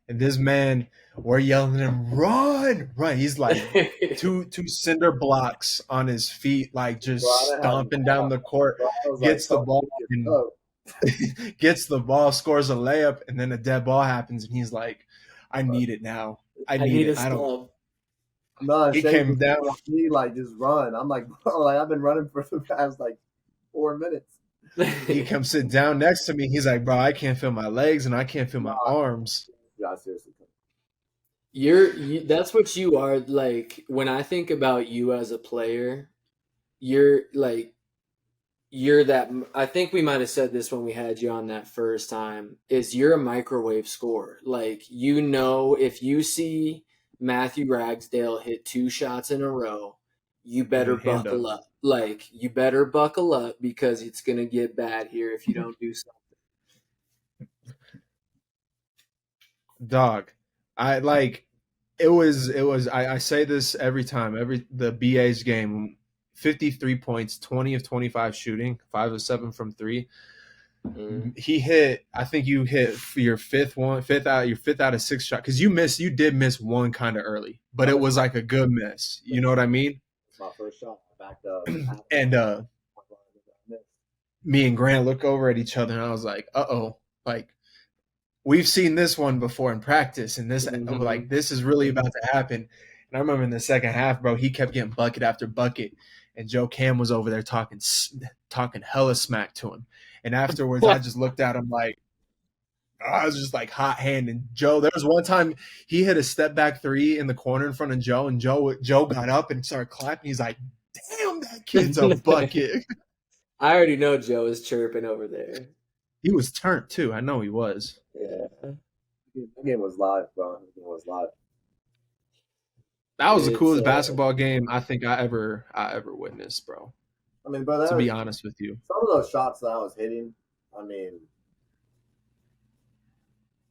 and this man, we're yelling at him, run, run. He's like two cinder blocks on his feet, like just stomping down the court. Gets the ball, and gets the ball, scores a layup, and then a dead ball happens, and he's like, I need it now. I need it. I don't. No, He Shane came down. me like just run. I'm like, bro, like I've been running for the past like 4 minutes. He comes sit down next to me. He's like, bro, I can't feel my legs and I can't feel my arms. Yeah, seriously. That's what you are. Like when I think about you as a player, you're that. I think we might have said this when we had you on that first time. Is you're a microwave scorer. Like if you see Matthew Ragsdale hit 2 shots in a row, you better buckle up. Like you better buckle up because it's gonna get bad here if you don't do something. Dog, I like it was I say this every time, the BA's game, 53 points, 20 of 25 shooting, 5 of 7 from 3. He hit, I think you hit your fifth out of 6 shot, because you did miss one kind of early, but it was like a good miss. You know what I mean? My first shot, I backed up. And me and Grant look over at each other, and I was like, uh-oh, like we've seen this one before in practice, and this is really about to happen. And I remember in the second half, bro, he kept getting bucket after bucket, and Joe Cam was over there talking hella smack to him. And afterwards, I just looked at him like, I was just like hot hand. And Joe, there was one time he hit a step back 3 in the corner in front of Joe, and Joe got up and started clapping. He's like, damn, that kid's a bucket. I already know Joe is chirping over there. He was turned too. I know he was. Yeah. The game was live, bro. The game was live. That was the coolest basketball game I think I ever witnessed, bro. I mean, but to be honest with you, some of those shots that I was hitting, I mean,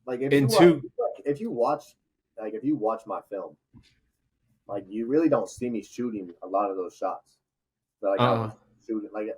like if you watch my film, like you really don't see me shooting a lot of those shots. So, like I was shooting, like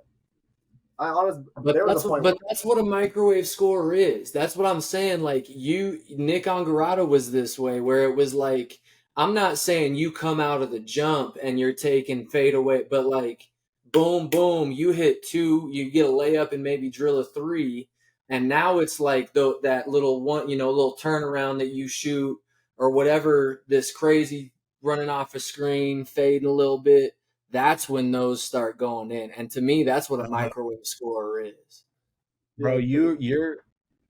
I honestly, but that's what a microwave scorer is. That's what I'm saying. Like Nick Angarata was this way, where it was like, I'm not saying you come out of the jump and you're taking fade away, but like boom, boom, you hit 2, you get a layup and maybe drill a 3, and now it's like that little one, little turnaround that you shoot or whatever, this crazy running off a screen, fading a little bit. That's when those start going in. And to me, that's what a microwave scorer is. Bro,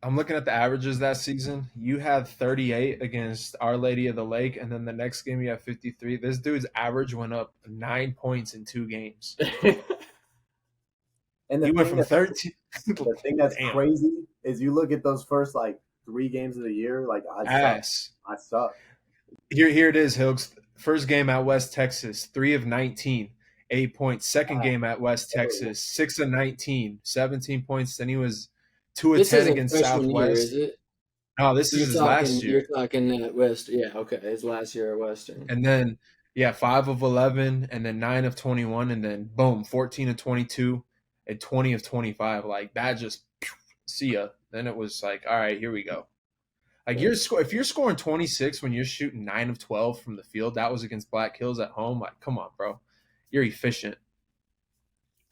I'm looking at the averages that season. You had 38 against Our Lady of the Lake, and then the next game you have 53. This dude's average went up 9 points in 2 games. And he went from 13. The thing that's crazy is you look at those first like 3 games of the year, like I suck. Here it is, Hilks. First game at West Texas, 3 of 19, 8 points. Second game at West Texas, 6 of 19, 17 points. Then he was 2 of 10 against Southwest. Year, is it? No, this is his last year. You're talking at West. Yeah, okay. His last year at Western. And then, 5 of 11, and then 9 of 21, and then boom, 14 of 22, and 20 of 25. Like that just see ya. Then it was like, all right, here we go. Like if you're scoring 26 when you're shooting 9 of 12 from the field, that was against Black Hills at home. Like, come on, bro, you're efficient.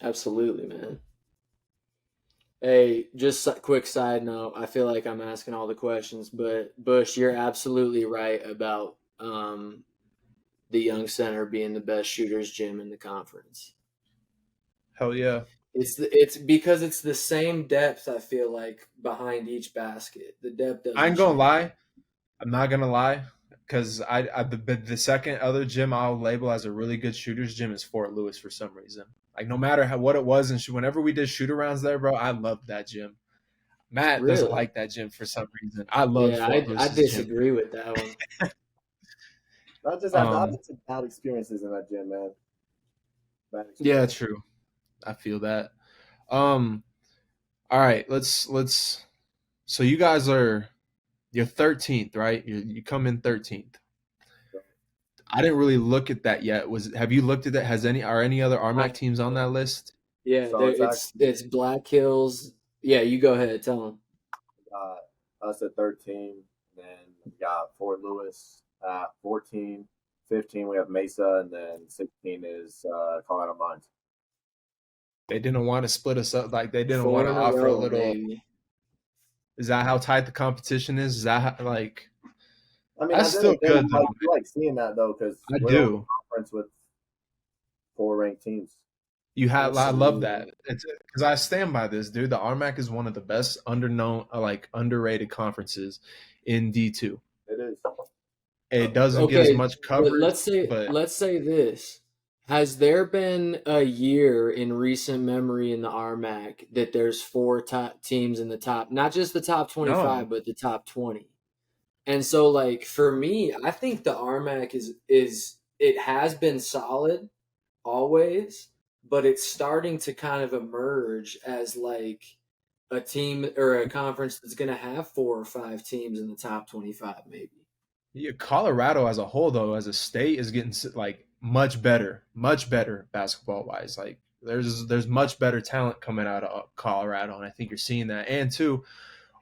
Absolutely, man. Hey, just a quick side note. I feel like I'm asking all the questions, but Bush, you're absolutely right about the Young Center being the best shooters gym in the conference. Hell yeah. It's because it's the same depth. I feel like behind each basket, the depth I doesn't ain't gonna change. lie. I'm not gonna lie, because the second other gym I'll label as a really good shooters gym is Fort Lewis for some reason. Like no matter what it was, and whenever we did shoot arounds there, bro, I loved that gym. Matt doesn't Really? like that gym for some reason. I loved Yeah, Fort I Lewis's gym. disagree with that one. I've Um, had some bad experiences in that gym, man. Bad yeah, experience. true. I feel that. Um, all right, let's. So you guys are you're 13th, right? You come in 13th. I didn't really look at that yet. Have you looked at that? Are any other I, RMAC teams on that list? yeah, So there it's actually it's Black Hills. Yeah, you go ahead. Tell them. got us at 13, then we got Fort Lewis at 14. 15 we have Mesa, and then 16 is Colorado Mines. They didn't want to split us up. Like they didn't want Four to in a offer a row, little. baby. Is that how tight the competition is? Is that like I mean, that's at the end still of the day, good though. you like seeing that though, because I we're the only do. conference with 4 ranked teams. I love Absolutely. that. It's because I stand by this, dude. The RMAC is one of the best like underrated conferences in D2. It is. It doesn't get as Okay, much but coverage, but let's say this. Has there been a year in recent memory in the RMAC that there's four top teams in the top, not just the top no. 25, but the top 20? And so like for me, I think the RMAC is it has been solid always, but it's starting to kind of emerge as like a team or a conference that's going to have four or five teams in the top 25 maybe. Yeah, Colorado as a whole, though, as a state, is getting like much better basketball wise. Like there's much better talent coming out of Colorado, and I think you're seeing that. And two,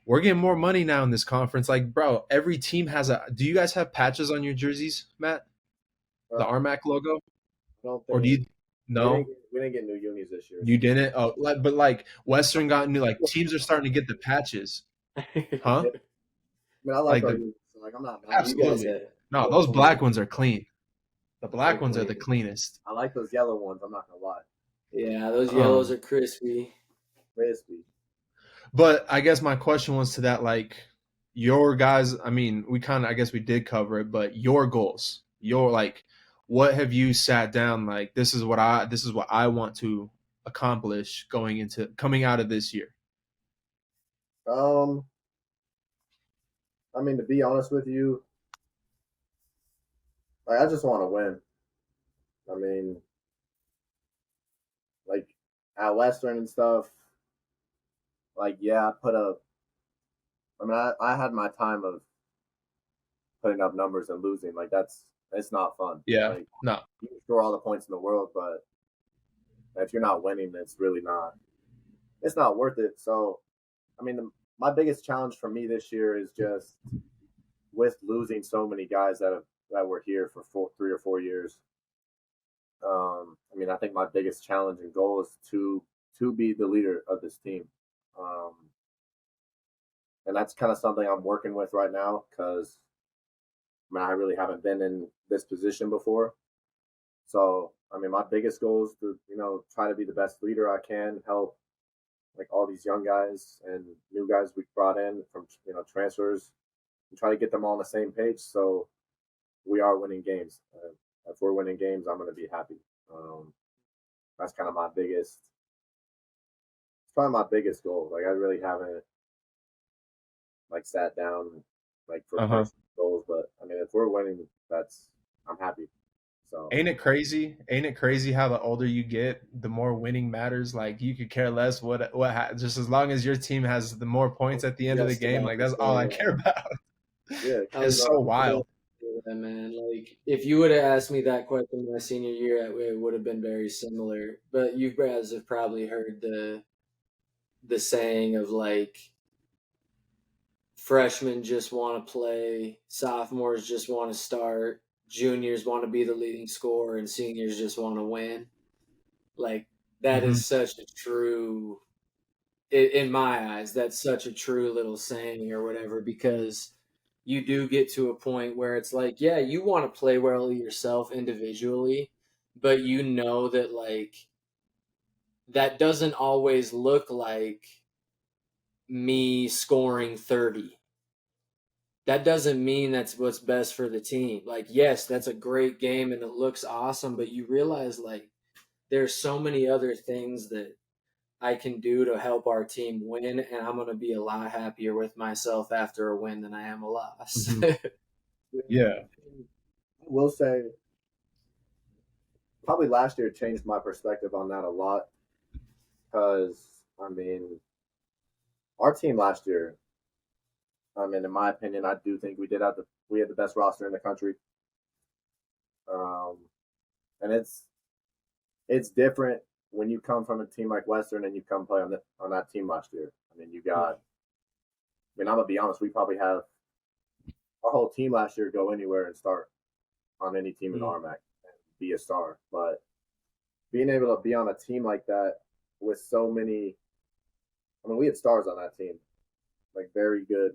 we're getting more money now in this conference. Like, bro, every team has a. Do you guys have patches on your jerseys, Matt? The I RMAC logo, don't or do think you? No, we didn't get new unis this year. you didn't. Oh, but like Western got new. Like teams are starting to get the patches, huh? Yeah, I mean, I like Like our the unis. So like, I'm not mad. You guys absolutely. have No, But those black ones are clean. The they're black ones are the clean. cleanest. I like those yellow ones. I'm not gonna lie. Yeah, those yellows Um, are crispy. Crispy. but I guess my question was to that, like your guys. I mean, we kind of, I guess we did cover it, but your goals, your like, what have you sat down like? This is what I want to accomplish coming out of this year. Um, I mean, to be honest with you, like I just want to win. I mean, like at Western and stuff. Like, yeah, I put up. I mean, I had my time of putting up numbers and losing. Like it's not fun. Yeah, Like no, you can score all the points in the world, but if you're not winning, it's really not. It's not worth it. So, I mean, my biggest challenge for me this year is just with losing so many guys that were here for 3 or 4 years. I mean, I think my biggest challenge and goal is to be the leader of this team, um, and that's kind of something I'm working with right now because I mean I really haven't been in this position before. So I mean, my biggest goal is to try to be the best leader I can, help like all these young guys and new guys we brought in from transfers, and try to get them all on the same page. So we are winning games. If we're winning games, I'm going to be happy. That's kind of it's probably my biggest goal. Like I really haven't like sat down like for uh huh. personal goals, but I mean, if we're winning, I'm happy. So Ain't it crazy? Ain't it crazy how the older you get, the more winning matters? Like you could care less just as long as your team has the more points at the end of the Just game. about Like to that's all say I that. care about. yeah, I It's was no, so just wild. about to say that, man. Like, if you would have asked me that question my senior year, it would have been very similar. But you guys have probably heard the saying of like freshmen just want to play, sophomores just want to start, juniors want to be the leading scorer, and seniors just want to win. Like that Hmm. is such a true, in my eyes, that's such a true little saying or whatever because you do get to a point where it's like, yeah, you want to play well yourself individually, but you know that like that doesn't always look like me scoring 30. That doesn't mean that's what's best for the team. Like, yes, that's a great game and it looks awesome, but you realize like there's so many other things that I can do to help our team win, and I'm going to be a lot happier with myself after a win than I am a loss. Mm-hmm. Yeah. I will say, probably last year changed my perspective on that a lot because, I mean, our team last year, I mean, in my opinion, I do think we had the best roster in the country. Um, and it's different when you come from a team like Western and you come play on that team last year. I mean, I'm gonna be honest, we probably have our whole team last year go anywhere and start on any team in RMAC and be a star. But being able to be on a team like that with so many, I mean, we had stars on that team, like very good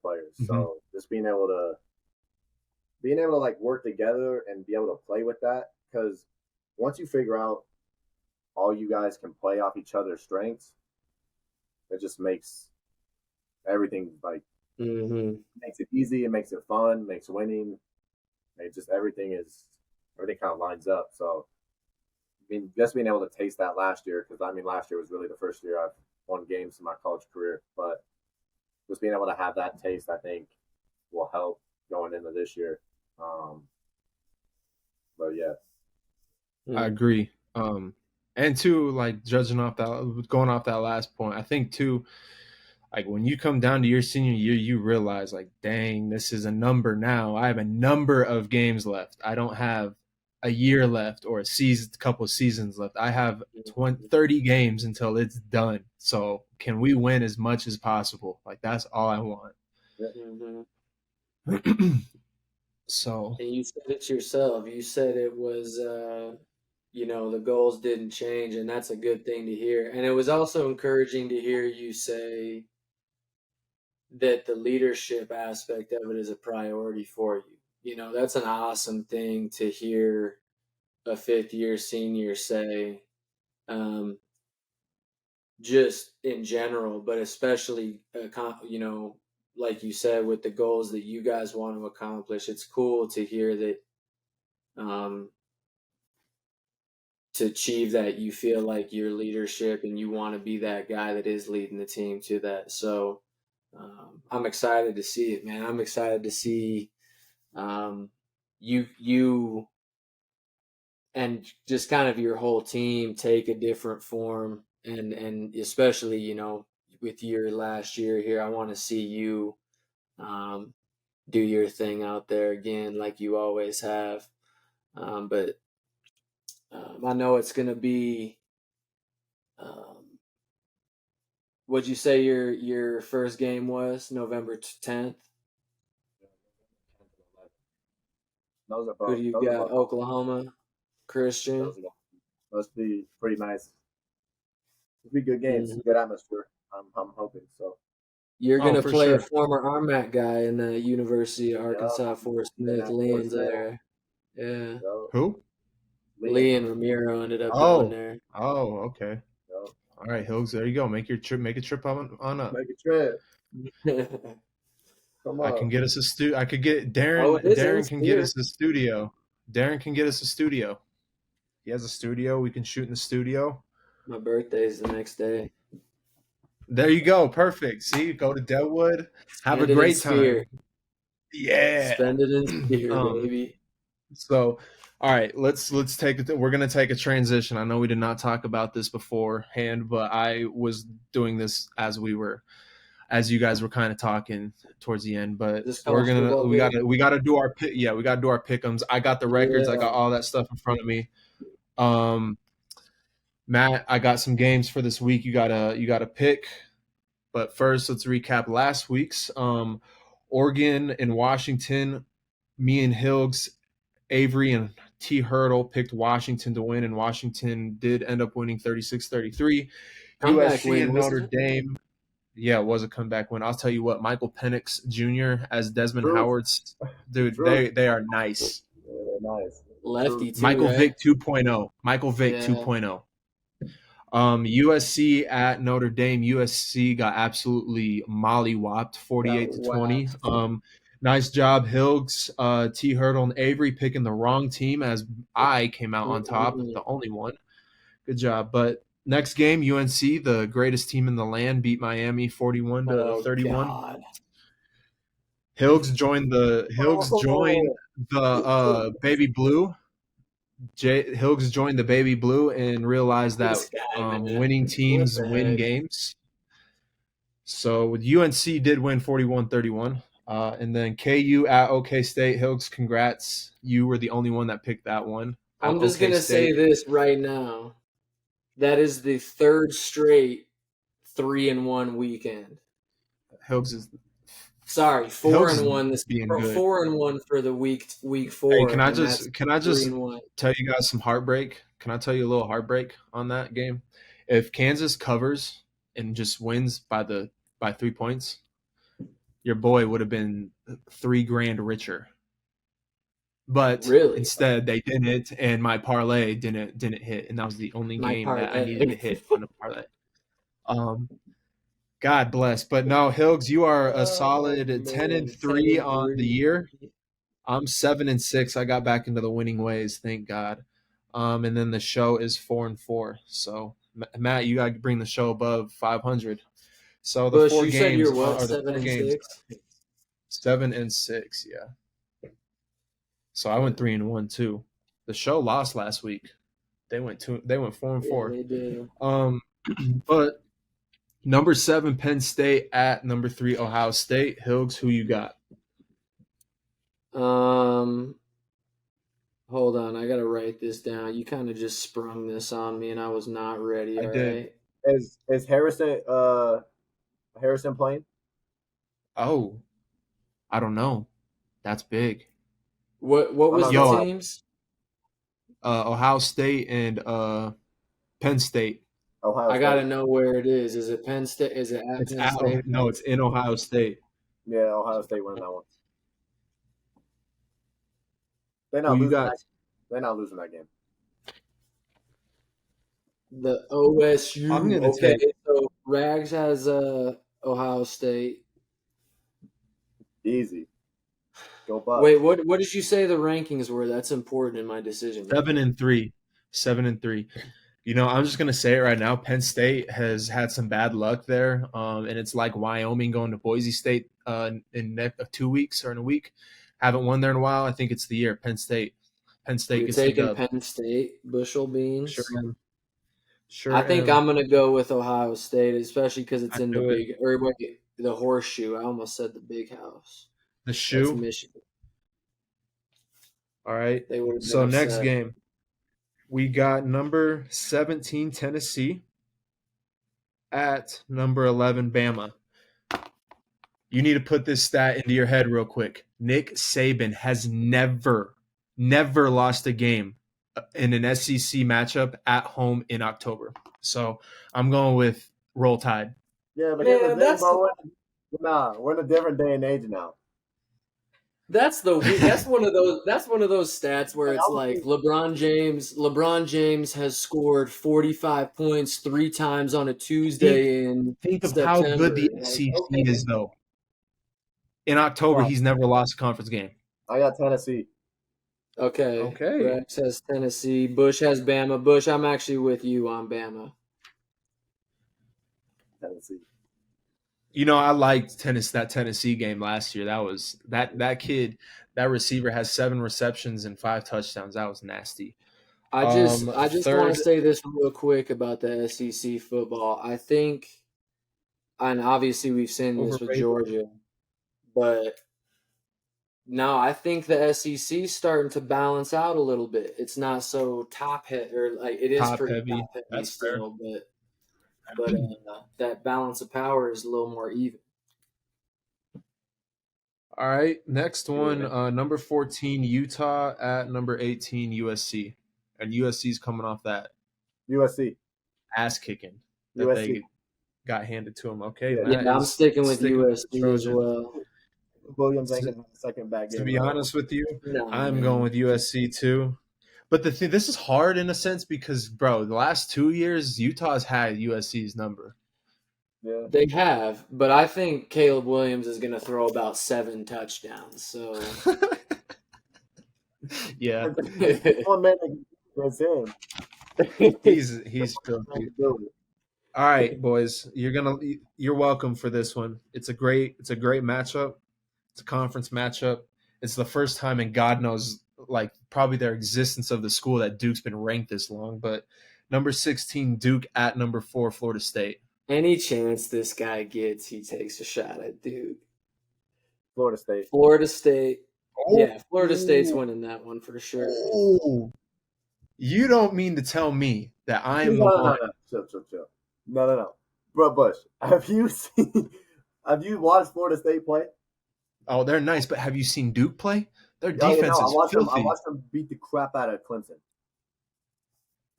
players. Mm-hmm. So just being able to like work together and be able to play with that, because once you figure out all you guys can play off each other's strengths, it just makes everything like makes it easy, it makes it fun, makes winning. It just everything kind of lines up. So I mean, just being able to taste that last year, because I mean, last year was really the first year I've won games in my college career, but just being able to have that taste, I think, will help going into this year. But yeah, I agree. And too, like going off that last point, I think too, like when you come down to your senior year, you realize like, dang, this is a number now. I have a number of games left. I don't have a year left or a couple of seasons left. I have 30 games until it's done. So can we win as much as possible? Like that's all I want. So. And you said it yourself. You said it was, the goals didn't change, and that's a good thing to hear. And it was also encouraging to hear you say that the leadership aspect of it is a priority for you. That's an awesome thing to hear a fifth-year senior say, just in general, but especially, like you said, with the goals that you guys want to accomplish. It's cool to hear that to achieve that, you feel like your leadership and you want to be that guy that is leading the team to that. So I'm excited to see it, man. I'm excited to see you and just kind of your whole team take a different form, and especially with your last year here, I want to see you do your thing out there again like you always have. But I know it's going to be. What'd you say your first game was? November 10th? Who do you got? Oklahoma? Christian? Must be pretty nice. It'll be good games, good atmosphere. I'm hoping so. You're going to play a former RMAC guy in the University of Arkansas, Forrest Smith. Leon's there. Yeah. Who? Leon Ramiro ended up going there. Oh, okay. All right, Hills, there you go. Make a trip on up. Make a trip. Come on. I can get us a I could get Darren. Darren can get us a studio. Darren can get us a studio. He has a studio. We can shoot in the studio. My birthday's the next day. There you go. Perfect. See, go to Deadwood. Have a great time. Yeah. Spend it in Spear, baby. So, all right, let's take it. We're gonna take a transition. I know we did not talk about this beforehand, but I was doing this as you guys were kind of talking towards the end. But we gotta do our pick'ems. I got the records. I got all that stuff in front of me. Matt, I got some games for this week. You gotta pick. But first, let's recap last week's. Oregon and Washington. Me and Hilgs, Avery, and T. Hurdle picked Washington to win, and Washington did end up winning 36-33. USC and Notre Dame. Yeah, it was a comeback win. I'll tell you what, Michael Penix Jr. as Desmond Howard's dude, they are nice. Yeah, nice. Lefty too, Michael right? Vick 2.0. Michael Vick 2.0. USC at Notre Dame. USC got absolutely mollywopped, 48-20. Nice job, Hilgs, T. Hurdle, and Avery picking the wrong team as I came out on top, the only one. Good job. But next game, UNC, the greatest team in the land, beat Miami 41-31. God. Hilgs joined the baby blue. Hilgs joined the baby blue and realized that This guy, man. winning teams What the win heck? games. So with UNC did win 41-31. And then KU at OK State. Hilgs, congrats. You were the only one that picked that one. I'm just going to say this right now. That is the third straight 3-1 weekend. Hilgs is Sorry, 4-1. This being good. 4-1 for the week 4. Hey, can I just tell you guys some heartbreak? Can I tell you a little heartbreak on that game? If Kansas covers and just wins by 3 points, your boy would have been $3,000 richer. But really? Instead they didn't, and my parlay didn't hit, and that was the only game that I needed to hit on the parlay. God bless. But no, Hilgs, you are a solid 10-3 on the year. I'm 7-6. I got back into the winning ways, thank God. And then the show is 4-4. So Matt, you got to bring the show above 500. So the Bush, 4 you games said you're what? are the 7-6. 7-6, yeah. So I went 3-1 too. The show lost last week. They went 4-4. Yeah, they did. But number 7 Penn State at number 3 Ohio State. Hilgs, who you got? Hold on, I gotta write this down. You kind of just sprung this on me, and I was not ready. I did. Right? Is Harrison playing? Oh, I don't know. That's big. What was the teams? Ohio State and Penn State. Ohio State. I gotta know where it is. Is it Penn State? Is it at Penn State? No, it's in Ohio State. Yeah, Ohio State won that one. They're not losing that game. The OSU. I'm gonna okay, so Rags has Ohio State. Easy. Go Bucks. Wait, what did you say the rankings were? That's important in my decision. 7-3. 7-3. You know, I'm just gonna say it right now. Penn State has had some bad luck there, and it's like Wyoming going to Boise State in 2 weeks or in a week. Haven't won there in a while. I think it's the year. Penn State. You're taking Penn State, bushel beans. Sure. I think I'm gonna go with Ohio State, especially because it's in the horseshoe. I almost said the big house. The shoe. That's Michigan. All right. So next game, we got number 17 Tennessee at number 11 Bama. You need to put this stat into your head real quick. Nick Saban has never lost a game in an SEC matchup at home in October. So I'm going with Roll Tide. Yeah, but we're in a different day and age now. That's one of those stats where it's like LeBron James has scored 45 points 3 times on a Tuesday in Think of September. how good the SEC is though. In October, he's never lost a conference game. I got Tennessee. Okay. Rex has Tennessee. Bush has Bama. Bush, I'm actually with you on Bama. Tennessee. You know, I liked that Tennessee game last year. That was that kid, that receiver has 7 receptions and 5 touchdowns. That was nasty. I just want to say this real quick about the SEC football. I think, and obviously we've seen this with Georgia, but no, I think the SEC is starting to balance out a little bit. It's not so top heavy, or like it is pretty top heavy That's still, but that balance of power is a little more even. All right, next one, number 14 Utah at number 18 USC, and USC's coming off that USC ass kicking that they got handed to them. Okay, yeah, I'm sticking with USC as well. Williams ain't getting the second back game. To be honest with you, I'm going with USC too. But this is hard in a sense because, bro, the last 2 years Utah's had USC's number. Yeah. They have, but I think Caleb Williams is going to throw about 7 touchdowns. So Yeah, One man against him. he's filthy. All right, boys, you're welcome for this one. It's a great matchup. It's a conference matchup. It's the first time in God knows, like, probably their existence of the school that Duke's been ranked this long. But number 16 Duke at number 4 Florida State. any chance this guy gets, he takes a shot at Duke. Florida State. Florida State. Oh. Yeah, Florida State's winning that one for sure. Oh, you don't mean to tell me that I am No. Chill. No. Bro, Bush, have you watched Florida State play? Oh, they're nice, but have you seen Duke play? Their Oh, yeah, defense no, is I filthy. watched them beat the crap out of Clemson.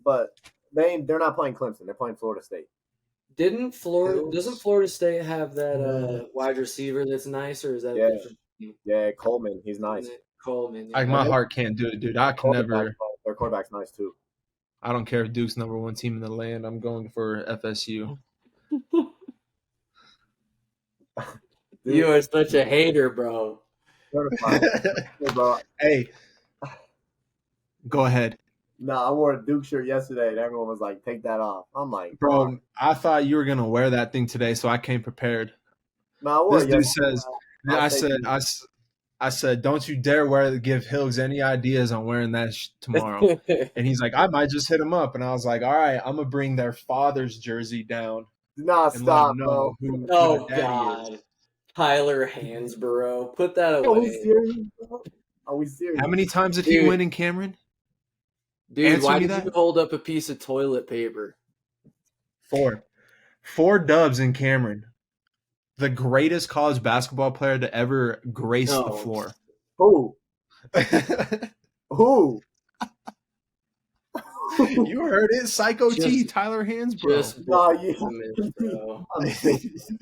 But they're not playing Clemson. They're playing Florida State. Doesn't Florida State have that wide receiver that's nice, or is that Yeah. a different team? Yeah, Coleman, he's nice. Coleman. Like, my heart can't do it, dude. I can never. Their quarterback's nice too. I don't care if Duke's number 1 team in the land. I'm going for FSU. You are such a hater, bro. Hey, bro. Hey, go ahead. No, I wore a Duke shirt yesterday, and everyone was like, "Take that off." I'm like, Bro, I thought you were gonna wear that thing today, so I came prepared. No, I wore This it dude yesterday. says, I said, don't you dare give Hills any ideas on wearing that tomorrow. And he's like, I might just hit him up. And I was like, all right, I'm gonna bring their father's jersey down. No, and stop, let him bro. know who Oh their daddy God, is. Tyler Hansborough, put that away. Are we serious, bro? Are we serious? How many times did he Dude. win in Cameron? Dude, Answer why me did that. you hold up a piece of toilet paper? 4 dubs in Cameron. The greatest college basketball player to ever grace the floor. Who? Who? You heard it, Psycho T, Tyler Hansborough. Bro.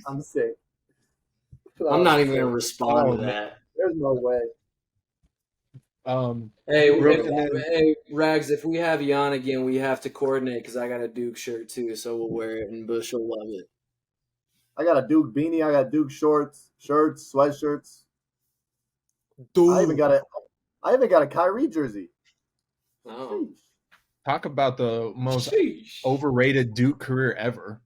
I'm sick. I'm not even gonna respond to that. There's no way. Hey, Rags, if we have you on again, we have to coordinate because I got a Duke shirt too, so we'll wear it and Bush will love it. I got a Duke beanie. I got Duke shirts, sweatshirts. Dude. I even got a Kyrie jersey. Oh. Talk about the most overrated Duke career ever.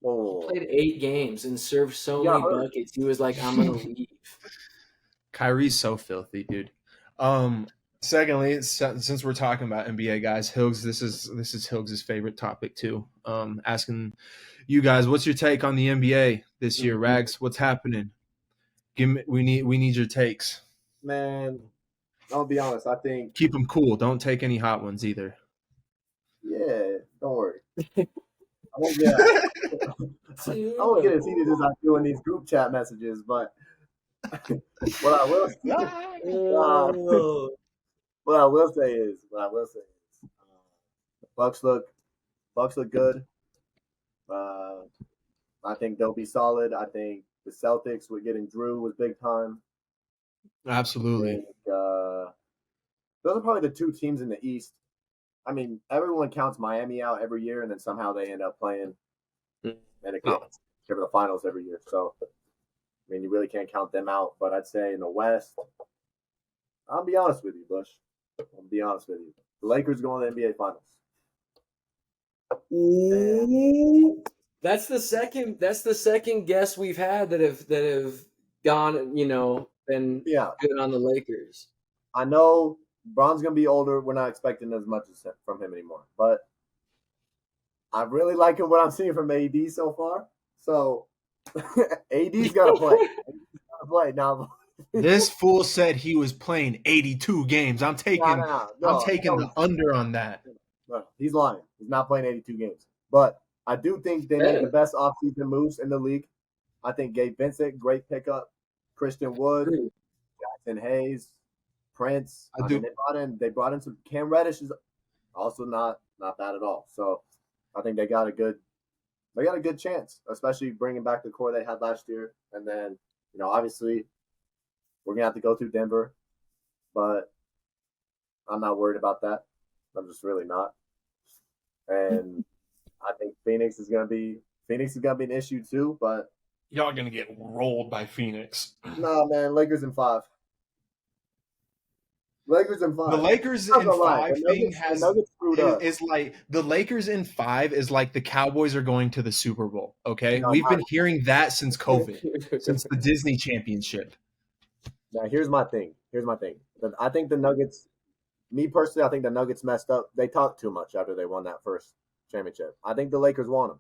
Whoa. Played 8 games and served so many buckets. He was like, I'm gonna leave. Kyrie's so filthy, dude. Secondly, since we're talking about NBA guys, Hills, this is Hills' favorite topic too. Asking you guys, what's your take on the NBA this year, Rags? What's happening? We need your takes. Man, I'll be honest. I think keep them cool. Don't take any hot ones either. Yeah, don't worry. I won't get as heated as I do in these group chat messages, but what I will say is Bucks look good. I think they'll be solid. I think the Celtics with getting Drew was big time. Absolutely. Those are probably the 2 teams in the East. I mean, everyone counts Miami out every year, and then somehow they end up playing in the conference for the finals every year. So, I mean, you really can't count them out. But I'd say in the West, I'll be honest with you, Bush. I'll be honest with you. The Lakers go in the NBA Finals. That's the second guess we've had that have gone, been good on the Lakers. I know Bron's gonna be older. We're not expecting as much from him anymore, but I really like what I'm seeing from AD so far. So AD's gotta play. Now this fool said he was playing 82 games. I'm taking the under on that. No, he's lying. He's not playing 82 games. But I do think they made the best offseason moves in the league. I think Gabe Vincent, great pickup. Christian Wood, Jackson Hayes, Prince. They brought in some Cam Reddish is also not bad at all. So I think they got a good chance, especially bringing back the core they had last year. And then, obviously we're gonna have to go through Denver, but I'm not worried about that. I'm just really not. And I think Phoenix is gonna be an issue too. But Y'all gonna get rolled by Phoenix. nah, man, Lakers in 5. Lakers in The 5. Lakers I'm not in gonna lie, five thing The has Nuggets screwed up. is like the Lakers in five is like the Cowboys are going to the Super Bowl. Okay, No, we've not been hearing that since COVID, since the Disney championship. now. Here's my thing. I think the Nuggets. Me personally, I think the Nuggets messed up. They talked too much after they won that first championship. I think the Lakers won them.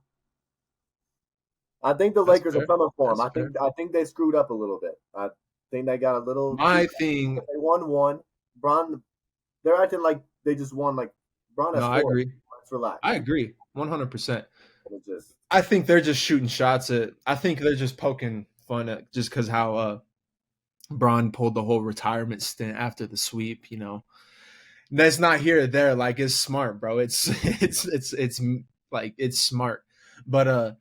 I think the That's Lakers are fair. coming for them. That's fair. I think they screwed up a little bit. I think they got a little. My thing. They won one. Bron, they're acting like they just won. Like Bron has No, 4. I agree. Let's relax. I agree 100%. It's just I think they're just shooting shots at. I think they're just poking fun at just because how Braun pulled the whole retirement stint after the sweep. You know, that's not here or there. Like it's smart, bro. It's like it's smart. But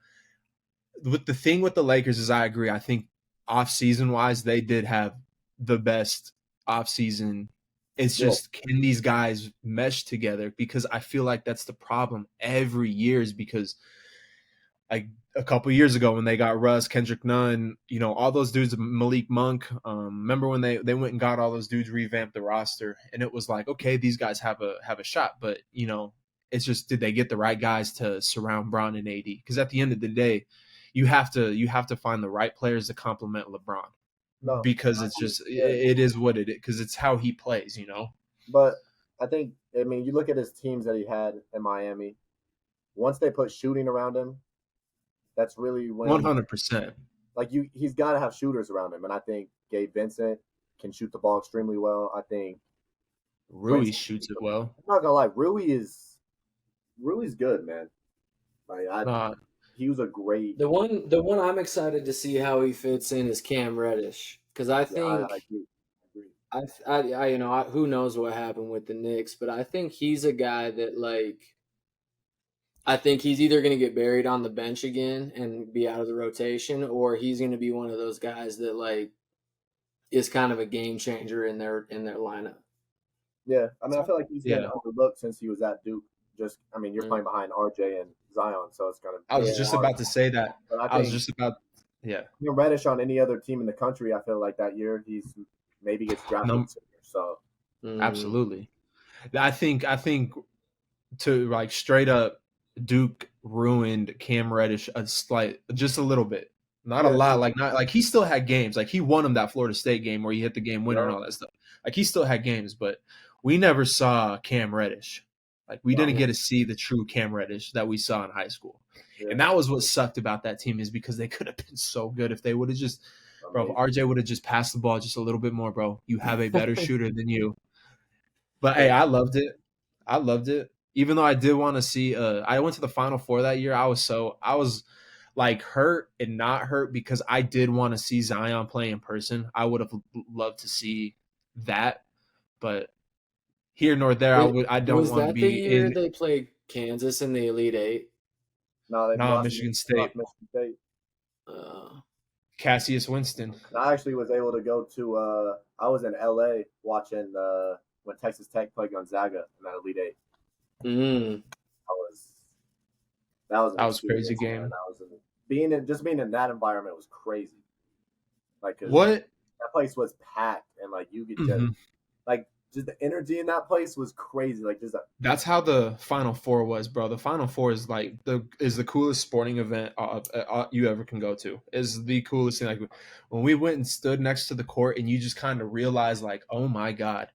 with the thing with the Lakers is I agree. I think off season wise they did have the best off season. It's just can these guys mesh together? Because I feel like that's the problem every year is because like a couple years ago when they got Russ, Kendrick Nunn, you know, all those dudes, Malik Monk. Remember when they went and got all those dudes, revamped the roster, and it was like, okay, these guys have a shot, but you know, it's just did they get the right guys to surround Bron and AD? Because at the end of the day, you have to find the right players to complement LeBron. no. Because it's just it is what it is because it's how he plays, you know. But I mean, you look at his teams that he had in Miami. Once they put shooting around him, that's really when 100%. like he's got to have shooters around him, and I think Gabe Vincent can shoot the ball extremely well. I think Rui shoots it well. I'm not gonna lie, Rui's good, man. Like he was a great. The one I'm excited to see how he fits in is Cam Reddish because I think I agree. I you know who knows what happened with the Knicks, but I think he's a guy that like I think he's either going to get buried on the bench again and be out of the rotation, or he's going to be one of those guys that like is kind of a game changer in their lineup. Yeah, I mean, I feel like he's been overlooked since he was at Duke. I mean, you're playing behind RJ and Zion, so it's gonna. I was just about to say that. I was just about. Yeah. Reddish on any other team in the country, I feel like that year he's maybe gets drafted. So absolutely, I think to like straight up, Duke ruined Cam Reddish just a little bit, not a lot. Like he still had games. Like he won him that Florida State game where he hit the game winner and all that stuff. Like he still had games, but we never saw Cam Reddish. Like we didn't get to see the true Cam Reddish that we saw in high school. And that was what sucked about that team is because they could have been so good if they would have just, bro, if RJ would have just passed the ball just a little bit more, bro. You have a better shooter than you. But hey, I loved it. Even though I did want to see, I went to the Final Four that year. I was like hurt and not hurt because I did want to see Zion play in person. I would have loved to see that, but here nor there, I don't want to be. Was that the year they played Kansas in the Elite Eight? No, Michigan State. Cassius Winston. I actually was able to go to. I was in LA watching when Texas Tech played Gonzaga in that Elite Eight. That was a crazy game. Being in that environment was crazy. Like what that place was packed and like you could just like. Just the energy in that place was crazy. Like that's how the Final Four was, bro. The Final Four is like the coolest sporting event you ever can go to. Is the coolest thing. Like when we went and stood next to the court, and you just kind of realize, like, oh my god,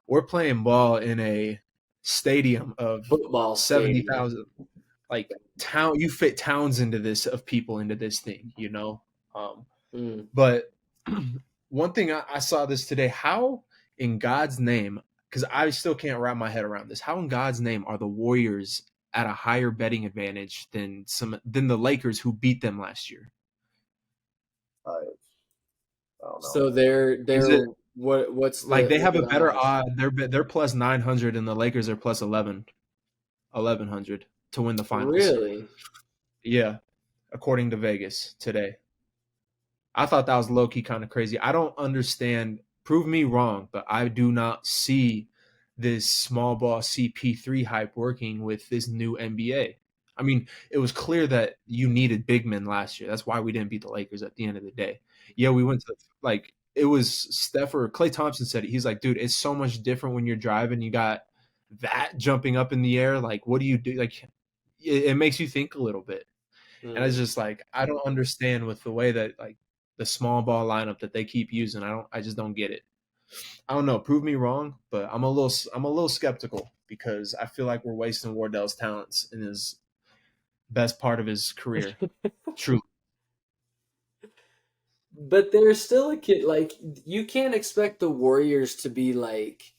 we're playing ball in a stadium of football 70,000. Like you fit towns into this of people into this thing, you know. But one thing I saw this today, how in God's name, because I still can't wrap my head around this. How in God's name are the Warriors at a higher betting advantage than the Lakers who beat them last year? I don't know. So they're what's the, like they have a better odd. They're plus 900 and the Lakers are plus 1100 to win the finals. Really? Yeah, according to Vegas today. I thought that was low key kind of crazy. I don't understand. Prove me wrong, but I do not see this small ball CP3 hype working with this new NBA. I mean, it was clear that you needed big men last year. That's why we didn't beat the Lakers at the end of the day. Yeah, we went to like it was Steph or Klay Thompson said it. He's like, dude, it's so much different when you're driving. You got that jumping up in the air. Like, what do you do? Like, it makes you think a little bit. And it's just like I don't understand with the way that like the small ball lineup that they keep using. I just don't get it. I don't know. Prove me wrong, but I'm a little skeptical because I feel like we're wasting Wardell's talents in his best part of his career. Truly. But there's still a kid. Like, you can't expect the Warriors to be like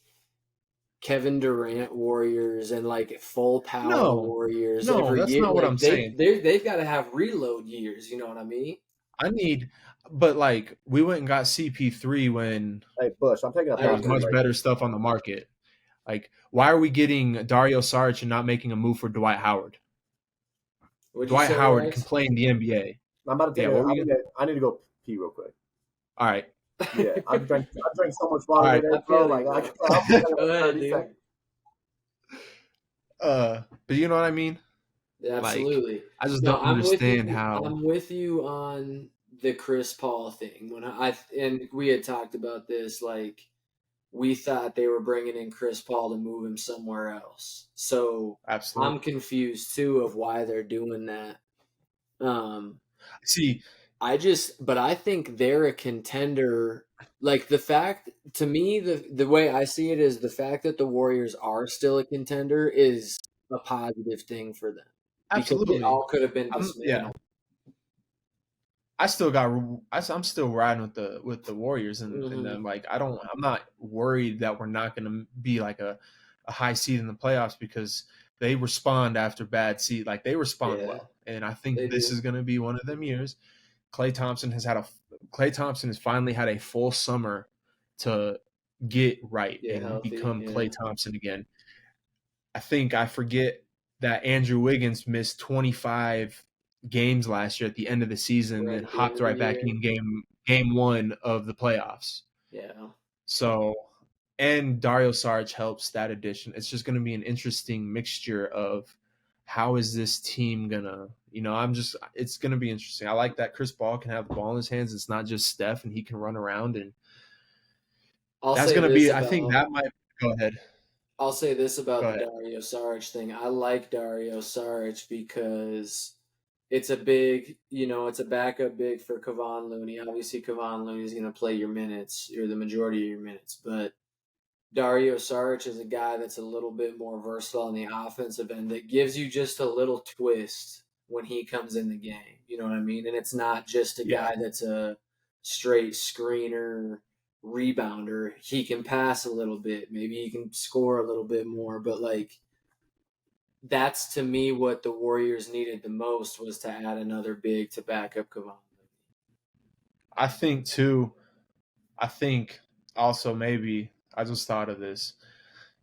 Kevin Durant Warriors and like full power Warriors No, every that's year. not what Like I'm saying. they've got to have reload years. You know what I mean? But like we went and got CP3 when Hey, Bush, I'm taking a there was bathroom much break. better stuff on the market. Like, why are we getting Dario Saric and not making a move for Dwight Howard? What'd you Dwight say, Howard Rags? can play in the NBA. I'm about to Yeah, take what were you? I need to go pee real quick. All right. Yeah, I drank so much All water right. today, I bro. feel Like, you, I'll bro. be like Go ahead, 30 dude. seconds. But you know what I mean? Like, Absolutely. I just No, don't I'm with understand you. how. I'm with you on the Chris Paul thing. And we had talked about this, like we thought they were bringing in Chris Paul to move him somewhere else. So I'm Absolutely. confused too of why they're doing that. See, But I think they're a contender. Like the fact to me, the way I see it is the fact that the Warriors are still a contender is a positive thing for them because it absolutely. all could have been Yeah. dismantled. I'm still riding with the Warriors and then like I'm not worried that we're not going to be like a high seed in the playoffs because they respond after bad seed. Like they respond Yeah, well. And I think they this do. is going to be one of them years. Klay Thompson has finally had a full summer to get right Get and healthy. become Yeah, Klay Thompson again. I forget that Andrew Wiggins missed 25 games last year at the end of the season right and at the end hopped of the right back year. in game one of the playoffs. Yeah, So and Dario Saric helps that addition. It's just going to be an interesting mixture of how is this team gonna, it's going to be interesting. I like that Chris Paul can have the ball in his hands. It's not just Steph and he can run around and I'll that's say going to this be, I think about that might, go ahead. I'll say this about Go the ahead. Dario Saric thing. I like Dario Saric because it's a big, it's a backup big for Kevon Looney. Obviously, Kevon Looney is going to play your minutes or the majority of your minutes, but Dario Saric is a guy that's a little bit more versatile on the offensive end that gives you just a little twist when he comes in the game. You know what I mean? And it's not just a Yeah. guy that's a straight screener, rebounder. He can pass a little bit. Maybe he can score a little bit more. But, like, that's to me what the Warriors needed the most was to add another big to back up Kevon. I think too, I think also maybe I just thought of this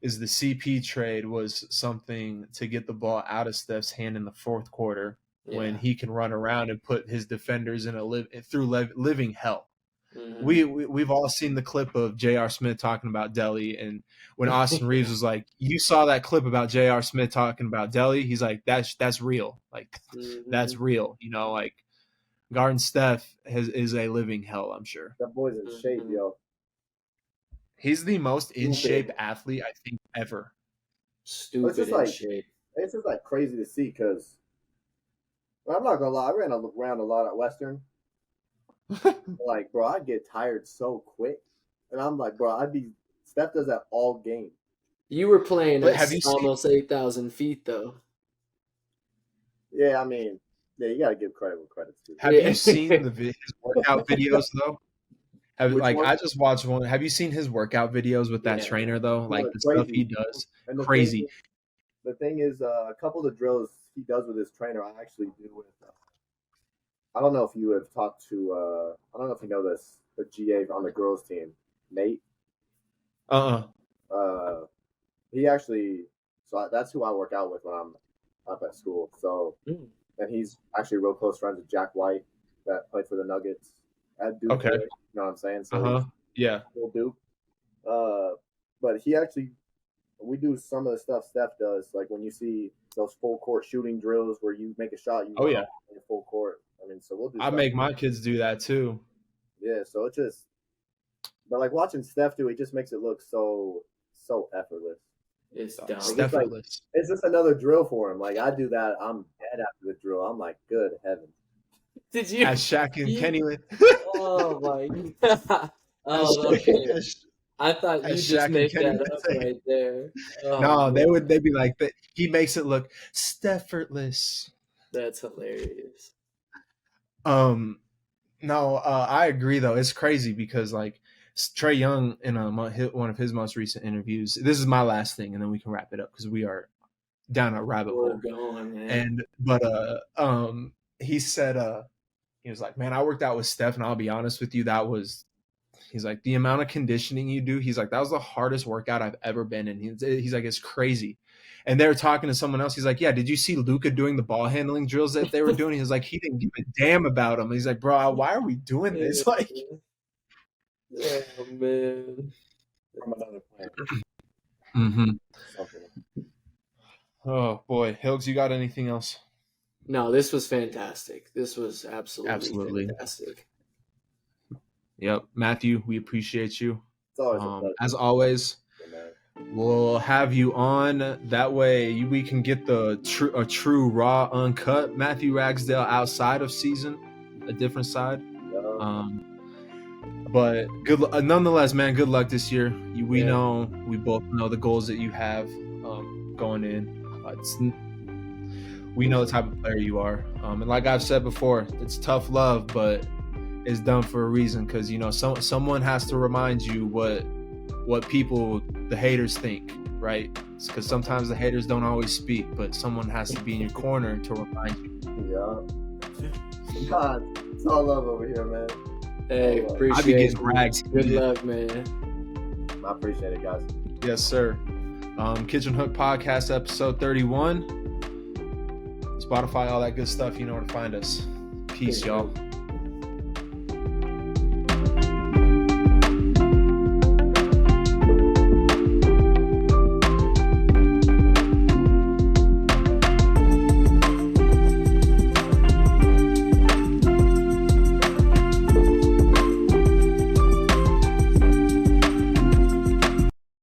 is the CP trade was something to get the ball out of Steph's hand in the fourth quarter when Yeah. he can run around and put his defenders in living hell. Mm-hmm. We've all seen the clip of J.R. Smith talking about Delhi, and when Austin Reeves was like, "You saw that clip about J.R. Smith talking about Delhi?" He's like, "That's real. Like that's real. Like Garden Steph is a living hell. I'm sure That boy's in shape, yo. he's the most in shape Stupid. athlete I think ever. Stupid in shape. It's just like crazy to see because I'm not gonna lie, I ran around a lot at Western. Like, bro, I'd get tired so quick, and I'm like, bro, Steph does that all game. You were playing But at have you seen? almost 8,000 feet, though. Yeah, I mean, yeah, you gotta give credit where credit's due. Have you seen his workout videos though? Which one? I just watched one. Have you seen his workout videos with that trainer though? Like the stuff he does, And crazy. The thing is, a couple of the drills he does with his trainer, I actually do with. I don't know if you have talked to. I don't know if you know this, the GA on the girls team, Nate. He actually. So that's who I work out with when I'm up at school. So, and he's actually real close friends with Jack White that played for the Nuggets at Duke. Okay. You know what I'm saying? So yeah. Duke. But he actually we do some of the stuff Steph does. Like when you see those full court shooting drills where you make a shot, you Oh yeah, in the full court. I mean, so we'll do. I make my kids do that too. Yeah, so it just, but like watching Steph do, it just makes it look so effortless. It's dumb. Effortless. It's just another drill for him. Like I do that, I'm dead after the drill. I'm like, good heavens. Did you? As Shaq and Kenny went. Oh my god. Oh, okay. I thought you just made that up right there. Oh, no, they'd be like, he makes it look Steffortless. That's hilarious. No, I agree though. It's crazy because like Trae Young in one of his most recent interviews. This is my last thing, and then we can wrap it up because we are down a rabbit hole. We're going, man. He said, he was like, man, I worked out with Steph, and I'll be honest with you, he's like, the amount of conditioning you do, he's like, that was the hardest workout I've ever been in. He's like, it's crazy. And they were talking to someone else. He's like, yeah, did you see Luka doing the ball handling drills that they were doing? He was like, he didn't give a damn about them. He's like, bro, why are we doing this? Like, oh, man. From another planet. Mm-hmm. Oh, boy. Hills, you got anything else? No, this was fantastic. This was absolutely fantastic. Yep. Matthew, we appreciate you. It's always as always, we'll have you on. That way we can get a true, raw, uncut Matthew Ragsdale outside of season, a different side. Yeah. But nonetheless, man, good luck this year. We both know the goals that you have going in. We know the type of player you are. And like I've said before, it's tough love, but it's done for a reason because, you know, someone has to remind you what people, the haters, think, right? Because sometimes the haters don't always speak, but someone has to be in your corner to remind you. Yeah. God, it's all love over here, man. Hey, appreciate it. I be getting rags. Good luck, man. I appreciate it, guys. Yes, sir. Kitchen Hook Podcast, episode 31. Spotify, all that good stuff. You know where to find us. Peace, y'all.